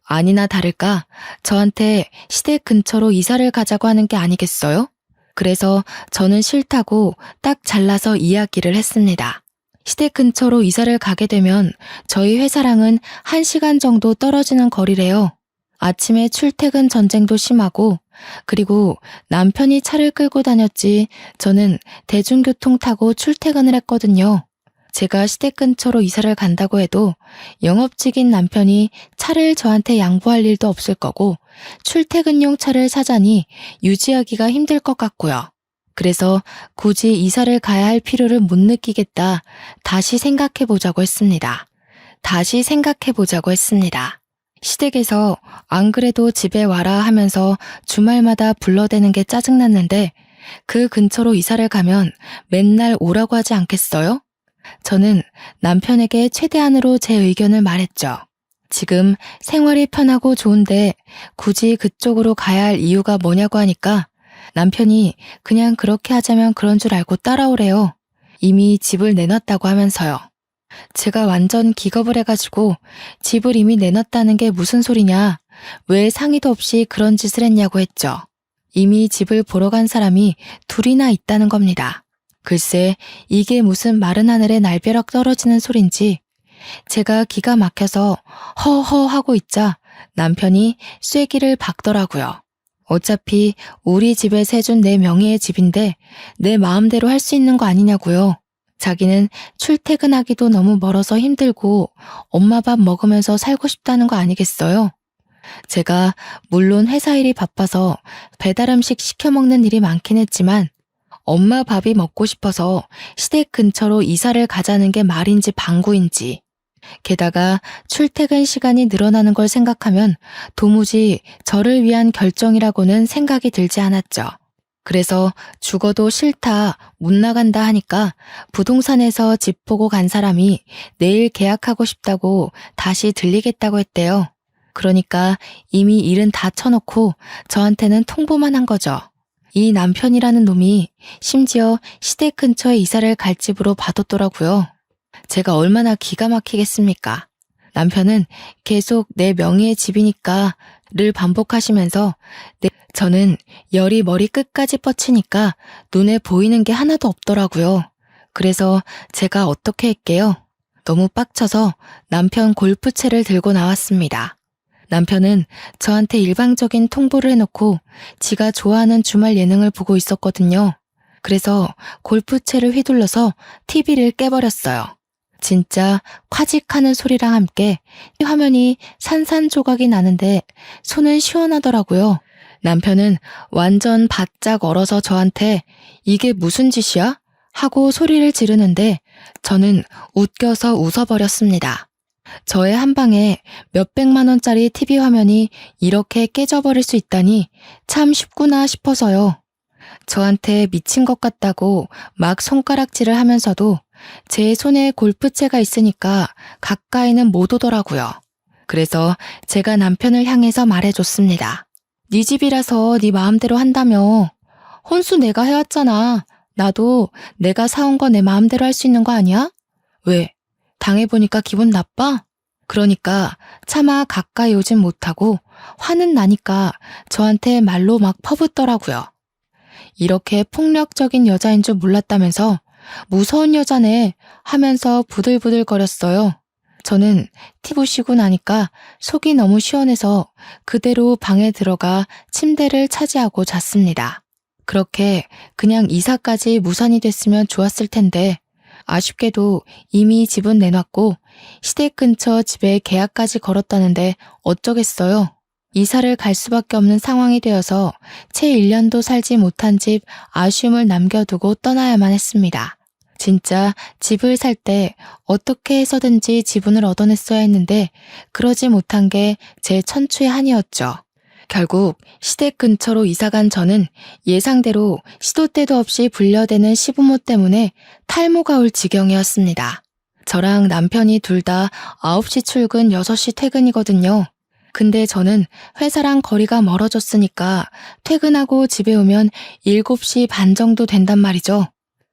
[SPEAKER 1] 아니나 다를까 저한테 시댁 근처로 이사를 가자고 하는 게 아니겠어요? 그래서 저는 싫다고 딱 잘라서 이야기를 했습니다. 시댁 근처로 이사를 가게 되면 저희 회사랑은 1시간 정도 떨어지는 거리래요. 아침에 출퇴근 전쟁도 심하고, 그리고 남편이 차를 끌고 다녔지 저는 대중교통 타고 출퇴근을 했거든요. 제가 시댁 근처로 이사를 간다고 해도 영업직인 남편이 차를 저한테 양보할 일도 없을 거고 출퇴근용 차를 사자니 유지하기가 힘들 것 같고요. 그래서 굳이 이사를 가야 할 필요를 못 느끼겠다. 다시 생각해 보자고 했습니다. 시댁에서 안 그래도 집에 와라 하면서 주말마다 불러대는 게 짜증났는데 그 근처로 이사를 가면 맨날 오라고 하지 않겠어요? 저는 남편에게 최대한으로 제 의견을 말했죠. 지금 생활이 편하고 좋은데 굳이 그쪽으로 가야 할 이유가 뭐냐고 하니까 남편이 그냥 그렇게 하자면 그런 줄 알고 따라오래요. 이미 집을 내놨다고 하면서요. 제가 완전 기겁을 해가지고 집을 이미 내놨다는 게 무슨 소리냐, 왜 상의도 없이 그런 짓을 했냐고 했죠. 이미 집을 보러 간 사람이 둘이나 있다는 겁니다. 글쎄 이게 무슨 마른 하늘에 날벼락 떨어지는 소린지 제가 기가 막혀서 허허 하고 있자 남편이 쐐기를 박더라고요. 어차피 우리 집에 세준 내 명의의 집인데 내 마음대로 할 수 있는 거 아니냐고요. 자기는 출퇴근하기도 너무 멀어서 힘들고 엄마 밥 먹으면서 살고 싶다는 거 아니겠어요? 제가 물론 회사 일이 바빠서 배달 음식 시켜 먹는 일이 많긴 했지만 엄마 밥이 먹고 싶어서 시댁 근처로 이사를 가자는 게 말인지 방구인지, 게다가 출퇴근 시간이 늘어나는 걸 생각하면 도무지 저를 위한 결정이라고는 생각이 들지 않았죠. 그래서 죽어도 싫다, 못 나간다 하니까 부동산에서 집 보고 간 사람이 내일 계약하고 싶다고 다시 들리겠다고 했대요. 그러니까 이미 일은 다 쳐놓고 저한테는 통보만 한 거죠. 이 남편이라는 놈이 심지어 시댁 근처에 이사를 갈 집으로 봐뒀더라고요. 제가 얼마나 기가 막히겠습니까? 남편은 계속 내 명의의 집이니까 를 반복하시면서 저는 열이 머리 끝까지 뻗치니까 눈에 보이는 게 하나도 없더라고요. 그래서 제가 어떻게 할게요? 너무 빡쳐서 남편 골프채를 들고 나왔습니다. 남편은 저한테 일방적인 통보를 해놓고 지가 좋아하는 주말 예능을 보고 있었거든요. 그래서 골프채를 휘둘러서 TV를 깨버렸어요. 진짜 콰직하는 소리랑 함께 화면이 산산조각이 나는데 손은 시원하더라고요. 남편은 완전 바짝 얼어서 저한테 이게 무슨 짓이야? 하고 소리를 지르는데 저는 웃겨서 웃어버렸습니다. 저의 한 방에 몇백만 원짜리 TV 화면이 이렇게 깨져버릴 수 있다니 참 쉽구나 싶어서요. 저한테 미친 것 같다고 막 손가락질을 하면서도 제 손에 골프채가 있으니까 가까이는 못 오더라고요. 그래서 제가 남편을 향해서 말해줬습니다. 네 집이라서 네 마음대로 한다며. 혼수 내가 해왔잖아. 나도 내가 사온 거 내 마음대로 할 수 있는 거 아니야? 왜? 당해보니까 기분 나빠? 그러니까 차마 가까이 오진 못하고 화는 나니까 저한테 말로 막 퍼붓더라고요. 이렇게 폭력적인 여자인 줄 몰랐다면서 무서운 여자네 하면서 부들부들거렸어요. 저는 티 부시고 나니까 속이 너무 시원해서 그대로 방에 들어가 침대를 차지하고 잤습니다. 그렇게 그냥 이사까지 무산이 됐으면 좋았을 텐데 아쉽게도 이미 집은 내놨고 시댁 근처 집에 계약까지 걸었다는데 어쩌겠어요. 이사를 갈 수밖에 없는 상황이 되어서 채 1년도 살지 못한 집 아쉬움을 남겨두고 떠나야만 했습니다. 진짜 집을 살 때 어떻게 해서든지 지분을 얻어냈어야 했는데 그러지 못한 게 제 천추의 한이었죠. 결국 시댁 근처로 이사간 저는 예상대로 시도 때도 없이 불려대는 시부모 때문에 탈모가 올 지경이었습니다. 저랑 남편이 둘 다 9시 출근 6시 퇴근이거든요. 근데 저는 회사랑 거리가 멀어졌으니까 퇴근하고 집에 오면 7시 반 정도 된단 말이죠.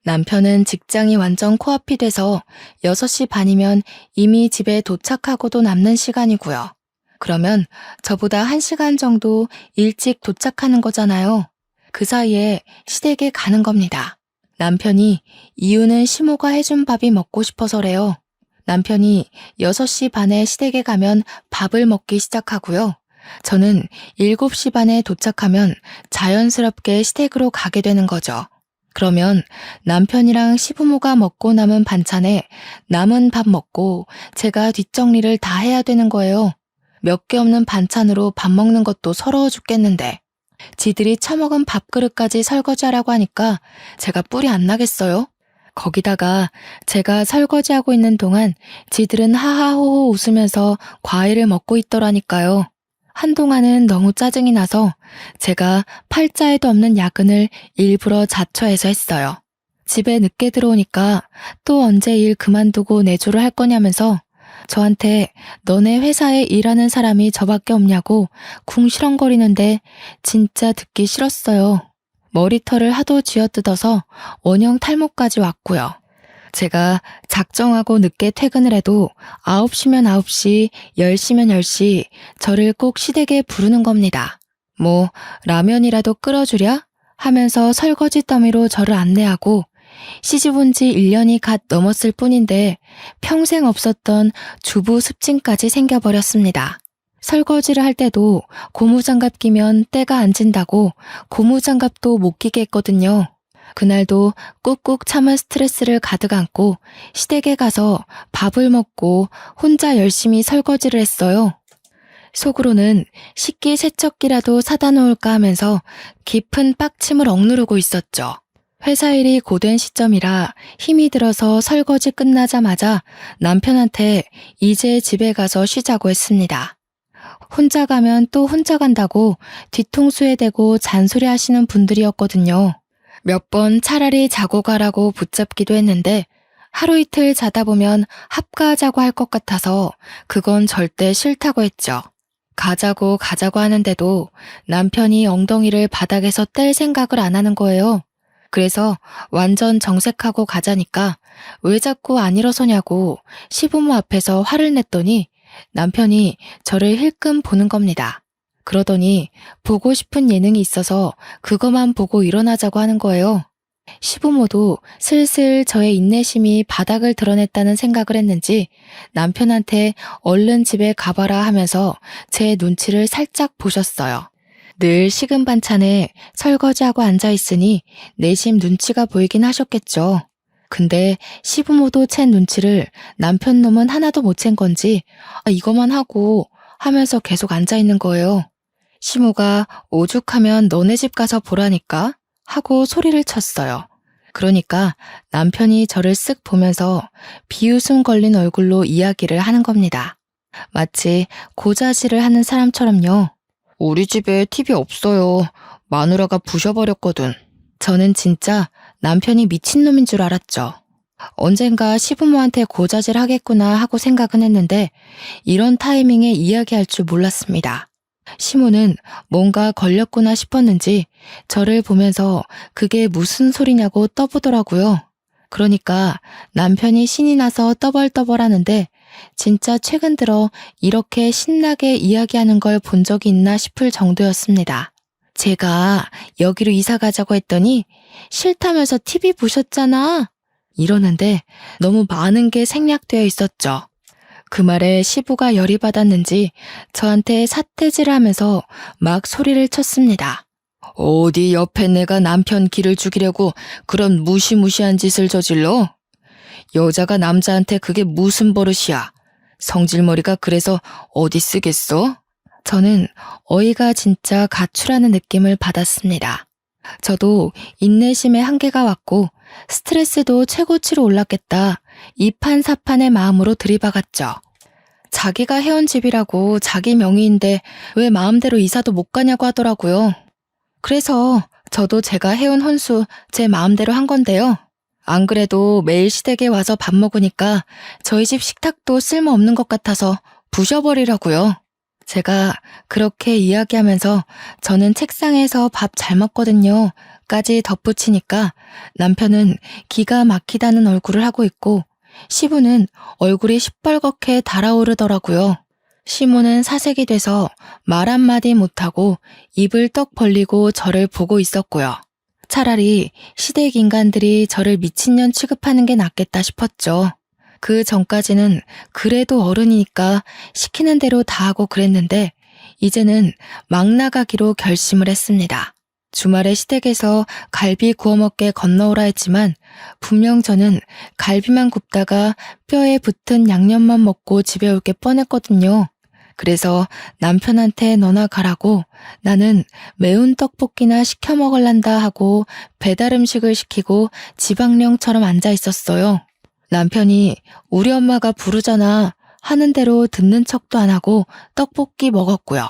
[SPEAKER 1] 남편은 직장이 완전 코앞이 돼서 6시 반이면 이미 집에 도착하고도 남는 시간이고요. 그러면 저보다 1시간 정도 일찍 도착하는 거잖아요. 그 사이에 시댁에 가는 겁니다. 남편이 이유는 시모가 해준 밥이 먹고 싶어서래요. 남편이 6시 반에 시댁에 가면 밥을 먹기 시작하고요. 저는 7시 반에 도착하면 자연스럽게 시댁으로 가게 되는 거죠. 그러면 남편이랑 시부모가 먹고 남은 반찬에 남은 밥 먹고 제가 뒷정리를 다 해야 되는 거예요. 몇 개 없는 반찬으로 밥 먹는 것도 서러워 죽겠는데 지들이 처먹은 밥그릇까지 설거지하라고 하니까 제가 뿔이 안 나겠어요? 거기다가 제가 설거지하고 있는 동안 지들은 하하호호 웃으면서 과일을 먹고 있더라니까요. 한동안은 너무 짜증이 나서 제가 팔자에도 없는 야근을 일부러 자처해서 했어요. 집에 늦게 들어오니까 또 언제 일 그만두고 내조를 할 거냐면서 저한테 너네 회사에 일하는 사람이 저밖에 없냐고 궁시렁거리는데 진짜 듣기 싫었어요. 머리털을 하도 쥐어뜯어서 원형 탈모까지 왔고요. 제가 작정하고 늦게 퇴근을 해도 9시면 9시, 10시면 10시 저를 꼭 시댁에 부르는 겁니다. 뭐 라면이라도 끓여주랴? 하면서 설거지 더미로 저를 안내하고 시집 온 지 1년이 갓 넘었을 뿐인데 평생 없었던 주부 습진까지 생겨버렸습니다. 설거지를 할 때도 고무장갑 끼면 때가 안 진다고 고무장갑도 못 끼게 했거든요. 그날도 꾹꾹 참은 스트레스를 가득 안고 시댁에 가서 밥을 먹고 혼자 열심히 설거지를 했어요. 속으로는 식기세척기라도 사다 놓을까 하면서 깊은 빡침을 억누르고 있었죠. 회사 일이 고된 시점이라 힘이 들어서 설거지 끝나자마자 남편한테 이제 집에 가서 쉬자고 했습니다. 혼자 가면 또 혼자 간다고 뒤통수에 대고 잔소리 하시는 분들이었거든요. 몇 번 차라리 자고 가라고 붙잡기도 했는데 하루 이틀 자다 보면 합가하자고 할 것 같아서 그건 절대 싫다고 했죠. 가자고 하는데도 남편이 엉덩이를 바닥에서 뗄 생각을 안 하는 거예요. 그래서 완전 정색하고 가자니까 왜 자꾸 안 일어서냐고 시부모 앞에서 화를 냈더니 남편이 저를 힐끔 보는 겁니다. 그러더니 보고 싶은 예능이 있어서 그것만 보고 일어나자고 하는 거예요. 시부모도 슬슬 저의 인내심이 바닥을 드러냈다는 생각을 했는지 남편한테 얼른 집에 가봐라 하면서 제 눈치를 살짝 보셨어요. 늘 식은 반찬에 설거지하고 앉아있으니 내심 눈치가 보이긴 하셨겠죠. 근데 시부모도 챈 눈치를 남편 놈은 하나도 못 챈 건지 이거만 하고 하면서 계속 앉아있는 거예요. 시모가 오죽하면 너네 집 가서 보라니까 하고 소리를 쳤어요. 그러니까 남편이 저를 쓱 보면서 비웃음 걸린 얼굴로 이야기를 하는 겁니다. 마치 고자질을 하는 사람처럼요. 우리 집에 TV 없어요. 마누라가 부셔버렸거든. 저는 진짜 남편이 미친놈인 줄 알았죠. 언젠가 시부모한테 고자질 하겠구나 하고 생각은 했는데 이런 타이밍에 이야기할 줄 몰랐습니다. 시모는 뭔가 걸렸구나 싶었는지 저를 보면서 그게 무슨 소리냐고 떠보더라고요. 그러니까 남편이 신이 나서 떠벌떠벌하는데 진짜 최근 들어 이렇게 신나게 이야기하는 걸 본 적이 있나 싶을 정도였습니다. 제가 여기로 이사 가자고 했더니 싫다면서 TV 보셨잖아. 이러는데 너무 많은 게 생략되어 있었죠. 그 말에 시부가 열이 받았는지 저한테 삿대질을 하면서 막 소리를 쳤습니다. 어디 옆에 내가 남편 기를 죽이려고 그런 무시무시한 짓을 저질러? 여자가 남자한테 그게 무슨 버릇이야? 성질머리가 그래서 어디 쓰겠어? 저는 어이가 진짜 가출하는 느낌을 받았습니다. 저도 인내심의 한계가 왔고 스트레스도 최고치로 올랐겠다. 이판사판의 마음으로 들이박았죠. 자기가 해온 집이라고 자기 명의인데 왜 마음대로 이사도 못 가냐고 하더라고요. 그래서 저도 제가 해온 혼수 제 마음대로 한 건데요. 안 그래도 매일 시댁에 와서 밥 먹으니까 저희 집 식탁도 쓸모없는 것 같아서 부셔버리라고요. 제가 그렇게 이야기하면서 저는 책상에서 밥 잘 먹거든요 까지 덧붙이니까 남편은 기가 막히다는 얼굴을 하고 있고 시부는 얼굴이 시뻘겋게 달아오르더라고요. 시모는 사색이 돼서 말 한마디 못하고 입을 떡 벌리고 저를 보고 있었고요. 차라리 시댁 인간들이 저를 미친년 취급하는 게 낫겠다 싶었죠. 그 전까지는 그래도 어른이니까 시키는 대로 다 하고 그랬는데 이제는 막 나가기로 결심을 했습니다. 주말에 시댁에서 갈비 구워 먹게 건너오라 했지만 분명 저는 갈비만 굽다가 뼈에 붙은 양념만 먹고 집에 올 게 뻔했거든요. 그래서 남편한테 너나 가라고 나는 매운 떡볶이나 시켜 먹을란다 하고 배달 음식을 시키고 지방령처럼 앉아 있었어요. 남편이 우리 엄마가 부르잖아 하는 대로 듣는 척도 안 하고 떡볶이 먹었고요.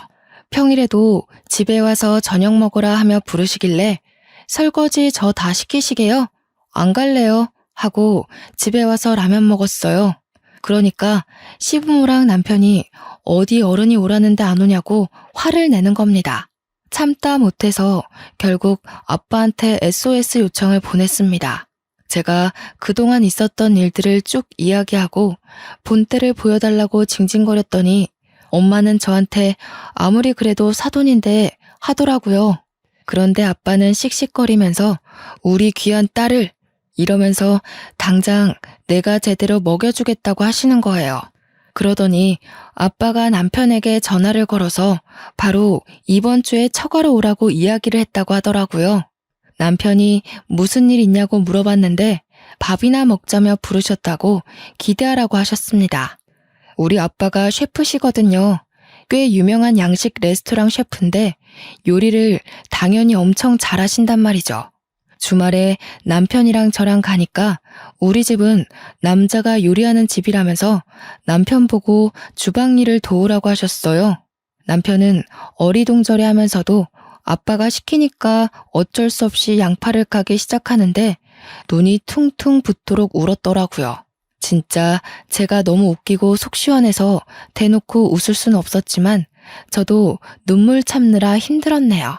[SPEAKER 1] 평일에도 집에 와서 저녁 먹으라 하며 부르시길래 설거지 저 다 시키시게요? 안 갈래요 하고 집에 와서 라면 먹었어요. 그러니까 시부모랑 남편이 어디 어른이 오라는데 안 오냐고 화를 내는 겁니다. 참다 못해서 결국 아빠한테 SOS 요청을 보냈습니다. 제가 그동안 있었던 일들을 쭉 이야기하고 본때를 보여달라고 징징거렸더니 엄마는 저한테 아무리 그래도 사돈인데 하더라고요. 그런데 아빠는 씩씩거리면서 우리 귀한 딸을 이러면서 당장 내가 제대로 먹여주겠다고 하시는 거예요. 그러더니 아빠가 남편에게 전화를 걸어서 바로 이번 주에 처가로 오라고 이야기를 했다고 하더라고요. 남편이 무슨 일 있냐고 물어봤는데 밥이나 먹자며 부르셨다고 기대하라고 하셨습니다. 우리 아빠가 셰프시거든요. 꽤 유명한 양식 레스토랑 셰프인데 요리를 당연히 엄청 잘하신단 말이죠. 주말에 남편이랑 저랑 가니까 우리 집은 남자가 요리하는 집이라면서 남편 보고 주방 일을 도우라고 하셨어요. 남편은 어리동절해 하면서도 아빠가 시키니까 어쩔 수 없이 양파를 까기 시작하는데 눈이 퉁퉁 붓도록 울었더라고요. 진짜 제가 너무 웃기고 속 시원해서 대놓고 웃을 순 없었지만 저도 눈물 참느라 힘들었네요.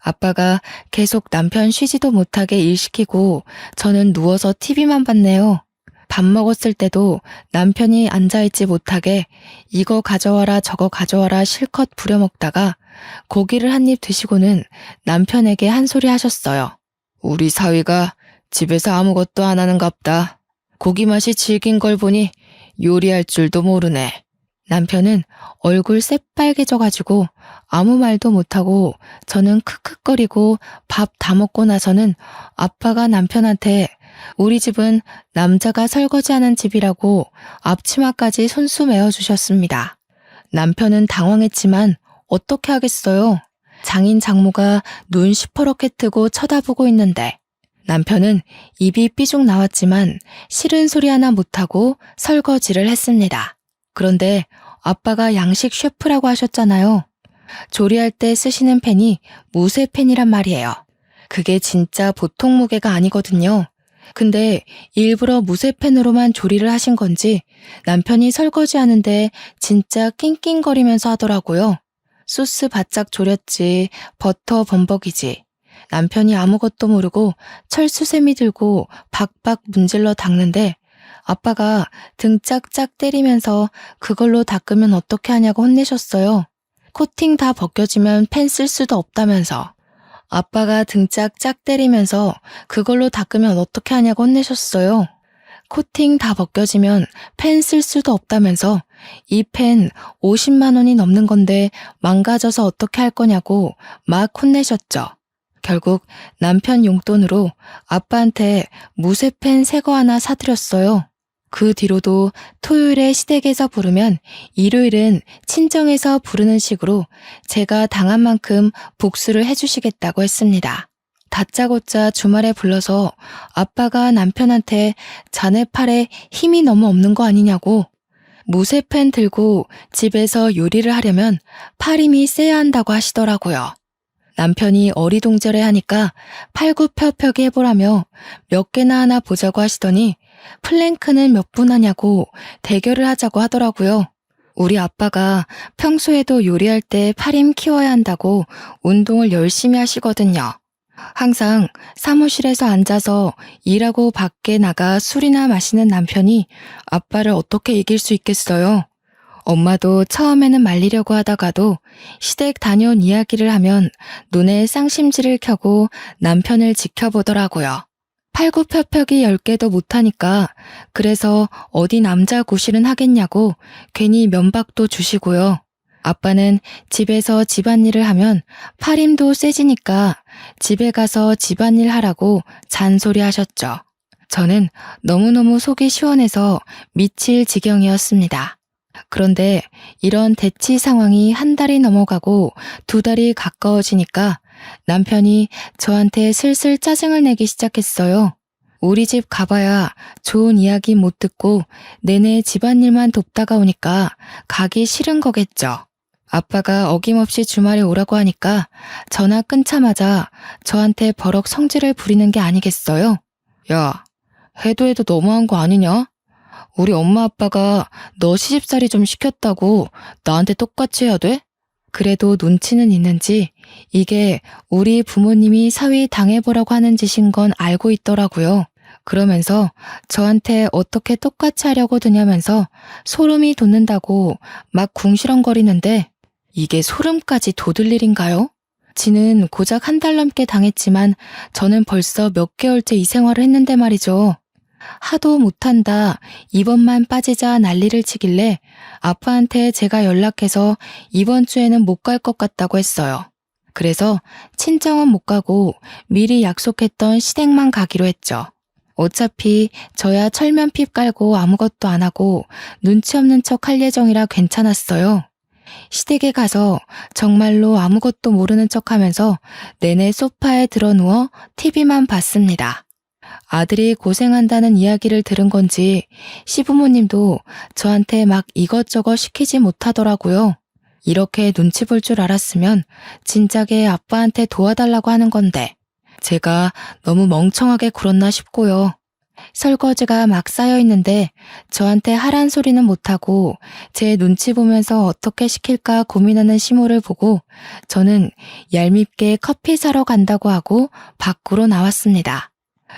[SPEAKER 1] 아빠가 계속 남편 쉬지도 못하게 일 시키고 저는 누워서 TV만 봤네요. 밥 먹었을 때도 남편이 앉아있지 못하게 이거 가져와라 저거 가져와라 실컷 부려먹다가 고기를 한 입 드시고는 남편에게 한 소리 하셨어요. 우리 사위가 집에서 아무것도 안 하는갑다. 고기 맛이 질긴 걸 보니 요리할 줄도 모르네. 남편은 얼굴 새빨개져가지고 아무 말도 못하고 저는 크크거리고 밥 다 먹고 나서는 아빠가 남편한테 우리 집은 남자가 설거지하는 집이라고 앞치마까지 손수 메어주셨습니다. 남편은 당황했지만 어떻게 하겠어요? 장인 장모가 눈 시퍼렇게 뜨고 쳐다보고 있는데 남편은 입이 삐죽 나왔지만 싫은 소리 하나 못하고 설거지를 했습니다. 그런데 아빠가 양식 셰프라고 하셨잖아요. 조리할 때 쓰시는 팬이 무쇠팬이란 말이에요. 그게 진짜 보통 무게가 아니거든요. 근데 일부러 무쇠팬으로만 조리를 하신 건지 남편이 설거지하는데 진짜 낑낑거리면서 하더라고요. 소스 바짝 졸였지 버터 범벅이지. 남편이 아무것도 모르고 철수세미 들고 박박 문질러 닦는데 아빠가 등 짝짝 때리면서 그걸로 닦으면 어떻게 하냐고 혼내셨어요. 코팅 다 벗겨지면 펜 쓸 수도 없다면서. 아빠가 등 짝짝 때리면서 그걸로 닦으면 어떻게 하냐고 혼내셨어요. 코팅 다 벗겨지면 펜 쓸 수도 없다면서 이 펜 50만 원이 넘는 건데 망가져서 어떻게 할 거냐고 막 혼내셨죠. 결국 남편 용돈으로 아빠한테 무쇠펜 새거 하나 사드렸어요. 그 뒤로도 토요일에 시댁에서 부르면 일요일은 친정에서 부르는 식으로 제가 당한 만큼 복수를 해주시겠다고 했습니다. 다짜고짜 주말에 불러서 아빠가 남편한테 자네 팔에 힘이 너무 없는 거 아니냐고 무쇠펜 들고 집에서 요리를 하려면 팔 힘이 세야 한다고 하시더라고요. 남편이 어리동절해 하니까 팔굽혀펴기 해보라며 몇 개나 하나 보자고 하시더니 플랭크는 몇 분 하냐고 대결을 하자고 하더라고요. 우리 아빠가 평소에도 요리할 때 팔힘 키워야 한다고 운동을 열심히 하시거든요. 항상 사무실에서 앉아서 일하고 밖에 나가 술이나 마시는 남편이 아빠를 어떻게 이길 수 있겠어요? 엄마도 처음에는 말리려고 하다가도 시댁 다녀온 이야기를 하면 눈에 쌍심지를 켜고 남편을 지켜보더라고요. 팔굽혀펴기 10개도 못하니까 그래서 어디 남자 구실은 하겠냐고 괜히 면박도 주시고요. 아빠는 집에서 집안일을 하면 팔힘도 세지니까 집에 가서 집안일 하라고 잔소리 하셨죠. 저는 너무너무 속이 시원해서 미칠 지경이었습니다. 그런데 이런 대치 상황이 한 달이 넘어가고 두 달이 가까워지니까 남편이 저한테 슬슬 짜증을 내기 시작했어요. 우리 집 가봐야 좋은 이야기 못 듣고 내내 집안일만 돕다가 오니까 가기 싫은 거겠죠. 아빠가 어김없이 주말에 오라고 하니까 전화 끊자마자 저한테 버럭 성질을 부리는 게 아니겠어요? 야, 해도 너무한 거 아니냐? 우리 엄마 아빠가 너 시집살이 좀 시켰다고 나한테 똑같이 해야 돼? 그래도 눈치는 있는지 이게 우리 부모님이 사위 당해보라고 하는 짓인 건 알고 있더라고요. 그러면서 저한테 어떻게 똑같이 하려고 드냐면서 소름이 돋는다고 막 궁시렁거리는데 이게 소름까지 돋을 일인가요? 지는 고작 한 달 넘게 당했지만 저는 벌써 몇 개월째 이 생활을 했는데 말이죠. 하도 못한다, 이번만 빠지자 난리를 치길래 아빠한테 제가 연락해서 이번 주에는 못 갈 것 같다고 했어요. 그래서 친정은 못 가고 미리 약속했던 시댁만 가기로 했죠. 어차피 저야 철면핍 깔고 아무것도 안 하고 눈치 없는 척 할 예정이라 괜찮았어요. 시댁에 가서 정말로 아무것도 모르는 척하면서 내내 소파에 드러누워 TV만 봤습니다. 아들이 고생한다는 이야기를 들은 건지 시부모님도 저한테 막 이것저것 시키지 못하더라고요. 이렇게 눈치 볼 줄 알았으면 진작에 아빠한테 도와달라고 하는 건데 제가 너무 멍청하게 굴었나 싶고요. 설거지가 막 쌓여 있는데 저한테 하란 소리는 못하고 제 눈치 보면서 어떻게 시킬까 고민하는 시모를 보고 저는 얄밉게 커피 사러 간다고 하고 밖으로 나왔습니다.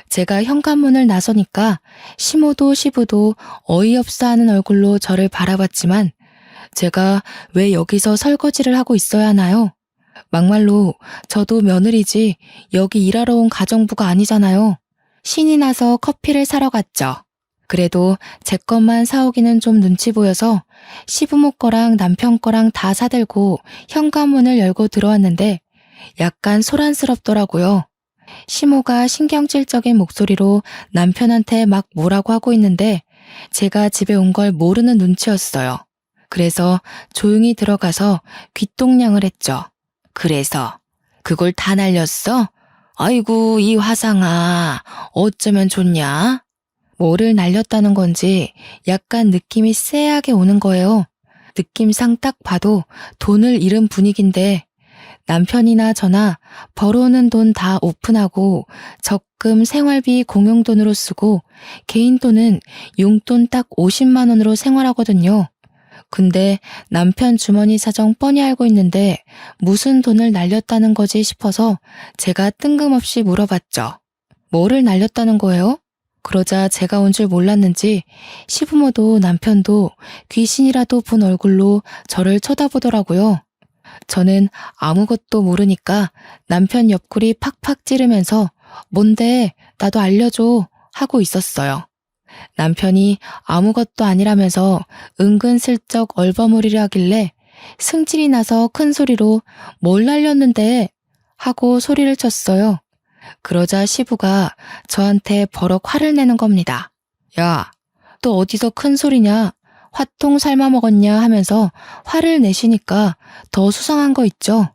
[SPEAKER 1] 제가 현관문을 나서니까 시모도 시부도 어이없어 하는 얼굴로 저를 바라봤지만 제가 왜 여기서 설거지를 하고 있어야 하나요? 막말로 저도 며느리지 여기 일하러 온 가정부가 아니잖아요. 신이 나서 커피를 사러 갔죠. 그래도 제 것만 사오기는 좀 눈치 보여서 시부모 거랑 남편 거랑 다 사들고 현관문을 열고 들어왔는데 약간 소란스럽더라고요. 시모가 신경질적인 목소리로 남편한테 막 뭐라고 하고 있는데 제가 집에 온 걸 모르는 눈치였어요. 그래서 조용히 들어가서 귓동냥을 했죠. 그래서 그걸 다 날렸어? 아이고 이 화상아 어쩌면 좋냐? 뭐를 날렸다는 건지 약간 느낌이 쎄하게 오는 거예요. 느낌상 딱 봐도 돈을 잃은 분위기인데 남편이나 저나 벌어오는 돈 다 오픈하고 적금 생활비 공용돈으로 쓰고 개인 돈은 용돈 딱 50만 원으로 생활하거든요. 근데 남편 주머니 사정 뻔히 알고 있는데 무슨 돈을 날렸다는 거지 싶어서 제가 뜬금없이 물어봤죠. 뭐를 날렸다는 거예요? 그러자 제가 온 줄 몰랐는지 시부모도 남편도 귀신이라도 본 얼굴로 저를 쳐다보더라고요. 저는 아무것도 모르니까 남편 옆구리 팍팍 찌르면서 뭔데 나도 알려줘 하고 있었어요. 남편이 아무것도 아니라면서 은근슬쩍 얼버무리려 하길래 승질이 나서 큰 소리로 뭘 날렸는데 하고 소리를 쳤어요. 그러자 시부가 저한테 버럭 화를 내는 겁니다. 야, 또 어디서 큰 소리냐? 화통 삶아 먹었냐 하면서 화를 내시니까 더 수상한 거 있죠.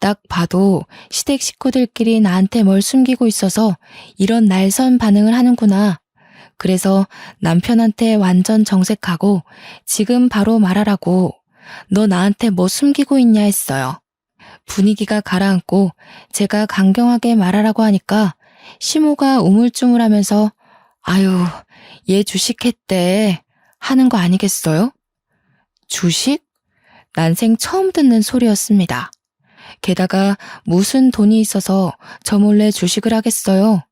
[SPEAKER 1] 딱 봐도 시댁 식구들끼리 나한테 뭘 숨기고 있어서 이런 날선 반응을 하는구나. 그래서 남편한테 완전 정색하고 지금 바로 말하라고 너 나한테 뭐 숨기고 있냐 했어요. 분위기가 가라앉고 제가 강경하게 말하라고 하니까 시모가 우물쭈물하면서 아유 얘 주식했대 하는 거 아니겠어요? 주식? 난생 처음 듣는 소리였습니다. 게다가 무슨 돈이 있어서 저 몰래 주식을 하겠어요.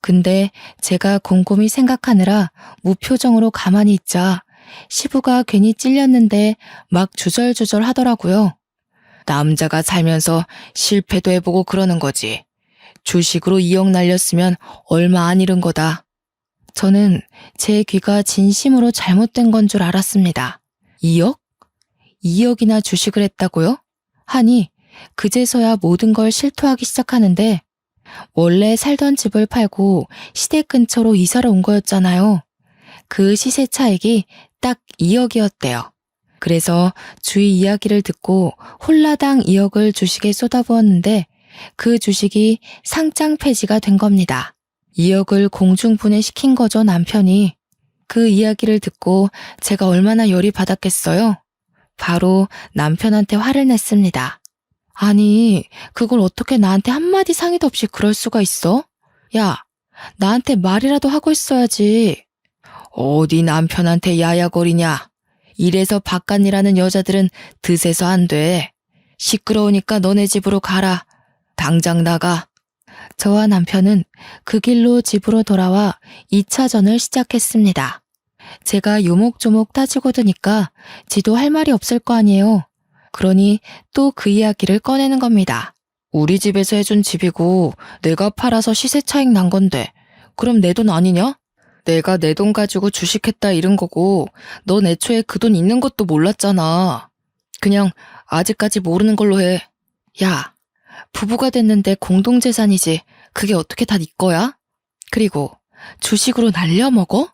[SPEAKER 1] 근데 제가 곰곰이 생각하느라 무표정으로 가만히 있자 시부가 괜히 찔렸는데 막 주절주절 하더라고요. 남자가 살면서 실패도 해보고 그러는 거지. 주식으로 2억 날렸으면 얼마 안 잃은 거다. 저는 제 귀가 진심으로 잘못된 건 줄 알았습니다. 2억? 2억이나 주식을 했다고요? 하니 그제서야 모든 걸 실토하기 시작하는데 원래 살던 집을 팔고 시댁 근처로 이사를 온 거였잖아요. 그 시세 차익이 딱 2억이었대요. 그래서 주위 이야기를 듣고 홀라당 2억을 주식에 쏟아부었는데 그 주식이 상장 폐지가 된 겁니다. 2억을 공중분해시킨 거죠, 남편이. 그 이야기를 듣고 제가 얼마나 열이 받았겠어요? 바로 남편한테 화를 냈습니다. 아니, 그걸 어떻게 나한테 한마디 상의도 없이 그럴 수가 있어? 야, 나한테 말이라도 하고 있어야지. 어디 남편한테 야야거리냐. 이래서 바깥일하는 여자들은 드세서 안 돼. 시끄러우니까 너네 집으로 가라. 당장 나가. 저와 남편은 그 길로 집으로 돌아와 2차전을 시작했습니다. 제가 요목조목 따지고 드니까 지도 할 말이 없을 거 아니에요. 그러니 또 그 이야기를 꺼내는 겁니다. 우리 집에서 해준 집이고 내가 팔아서 시세 차익 난 건데 그럼 내 돈 아니냐? 내가 내 돈 가지고 주식했다 이런 거고 넌 애초에 그 돈 있는 것도 몰랐잖아. 그냥 아직까지 모르는 걸로 해. 야, 부부가 됐는데 공동재산이지 그게 어떻게 다 네 거야? 그리고 주식으로 날려먹어?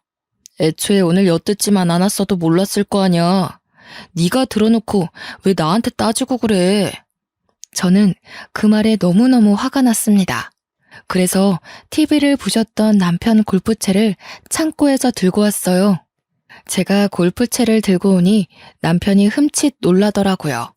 [SPEAKER 1] 애초에 오늘 엿듣지만 않았어도 몰랐을 거 아냐. 네가 들어놓고 왜 나한테 따지고 그래? 저는 그 말에 너무너무 화가 났습니다. 그래서 TV를 부셨던 남편 골프채를 창고에서 들고 왔어요. 제가 골프채를 들고 오니 남편이 흠칫 놀라더라고요.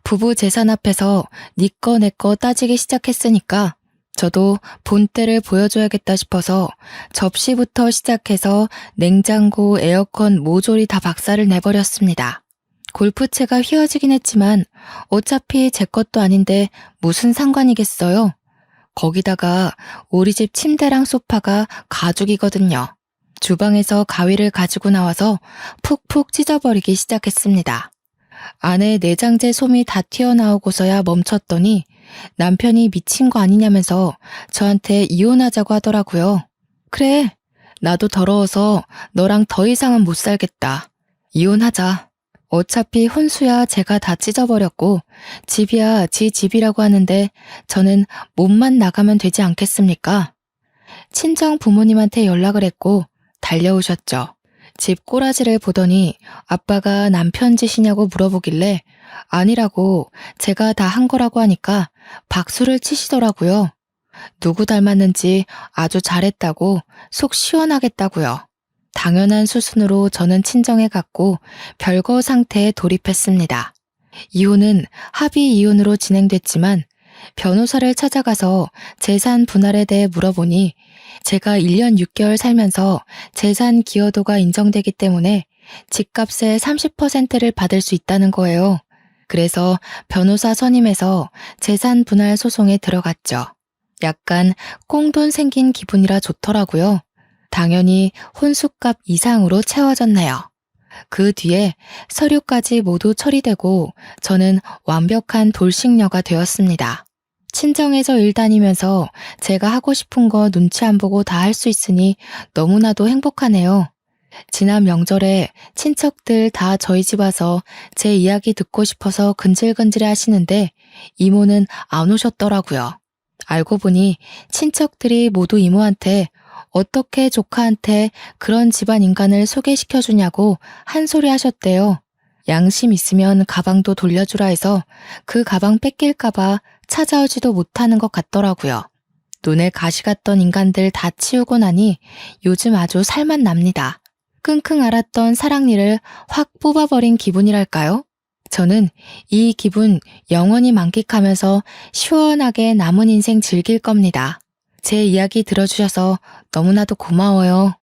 [SPEAKER 1] 부부 재산 앞에서 네 거 내 거 따지기 시작했으니까 저도 본때를 보여줘야겠다 싶어서 접시부터 시작해서 냉장고, 에어컨, 모조리 다 박살을 내버렸습니다. 골프채가 휘어지긴 했지만 어차피 제 것도 아닌데 무슨 상관이겠어요. 거기다가 우리 집 침대랑 소파가 가죽이거든요. 주방에서 가위를 가지고 나와서 푹푹 찢어버리기 시작했습니다. 안에 내장재 솜이 다 튀어나오고서야 멈췄더니 남편이 미친 거 아니냐면서 저한테 이혼하자고 하더라고요. 그래, 나도 더러워서 너랑 더 이상은 못 살겠다. 이혼하자. 어차피 혼수야 제가 다 찢어버렸고 집이야 지 집이라고 하는데 저는 몸만 나가면 되지 않겠습니까? 친정 부모님한테 연락을 했고 달려오셨죠. 집 꼬라지를 보더니 아빠가 남편 짓이냐고 물어보길래 아니라고 제가 다 한 거라고 하니까 박수를 치시더라고요. 누구 닮았는지 아주 잘했다고 속 시원하겠다고요. 당연한 수순으로 저는 친정에 갔고 별거 상태에 돌입했습니다. 이혼은 합의 이혼으로 진행됐지만 변호사를 찾아가서 재산 분할에 대해 물어보니 제가 1년 6개월 살면서 재산 기여도가 인정되기 때문에 집값의 30%를 받을 수 있다는 거예요. 그래서 변호사 선임해서 재산 분할 소송에 들어갔죠. 약간 꽁돈 생긴 기분이라 좋더라고요. 당연히 혼수값 이상으로 채워졌네요. 그 뒤에 서류까지 모두 처리되고 저는 완벽한 돌싱녀가 되었습니다. 친정에서 일 다니면서 제가 하고 싶은 거 눈치 안 보고 다 할 수 있으니 너무나도 행복하네요. 지난 명절에 친척들 다 저희 집 와서 제 이야기 듣고 싶어서 근질근질해 하시는데 이모는 안 오셨더라고요. 알고 보니 친척들이 모두 이모한테 어떻게 조카한테 그런 집안 인간을 소개시켜주냐고 한 소리 하셨대요. 양심 있으면 가방도 돌려주라 해서 그 가방 뺏길까봐 찾아오지도 못하는 것 같더라고요. 눈에 가시 갔던 인간들 다 치우고 나니 요즘 아주 살만 납니다. 끙끙 앓았던 사랑니를 확 뽑아버린 기분이랄까요? 저는 이 기분 영원히 만끽하면서 시원하게 남은 인생 즐길 겁니다. 제 이야기 들어주셔서 너무나도 고마워요.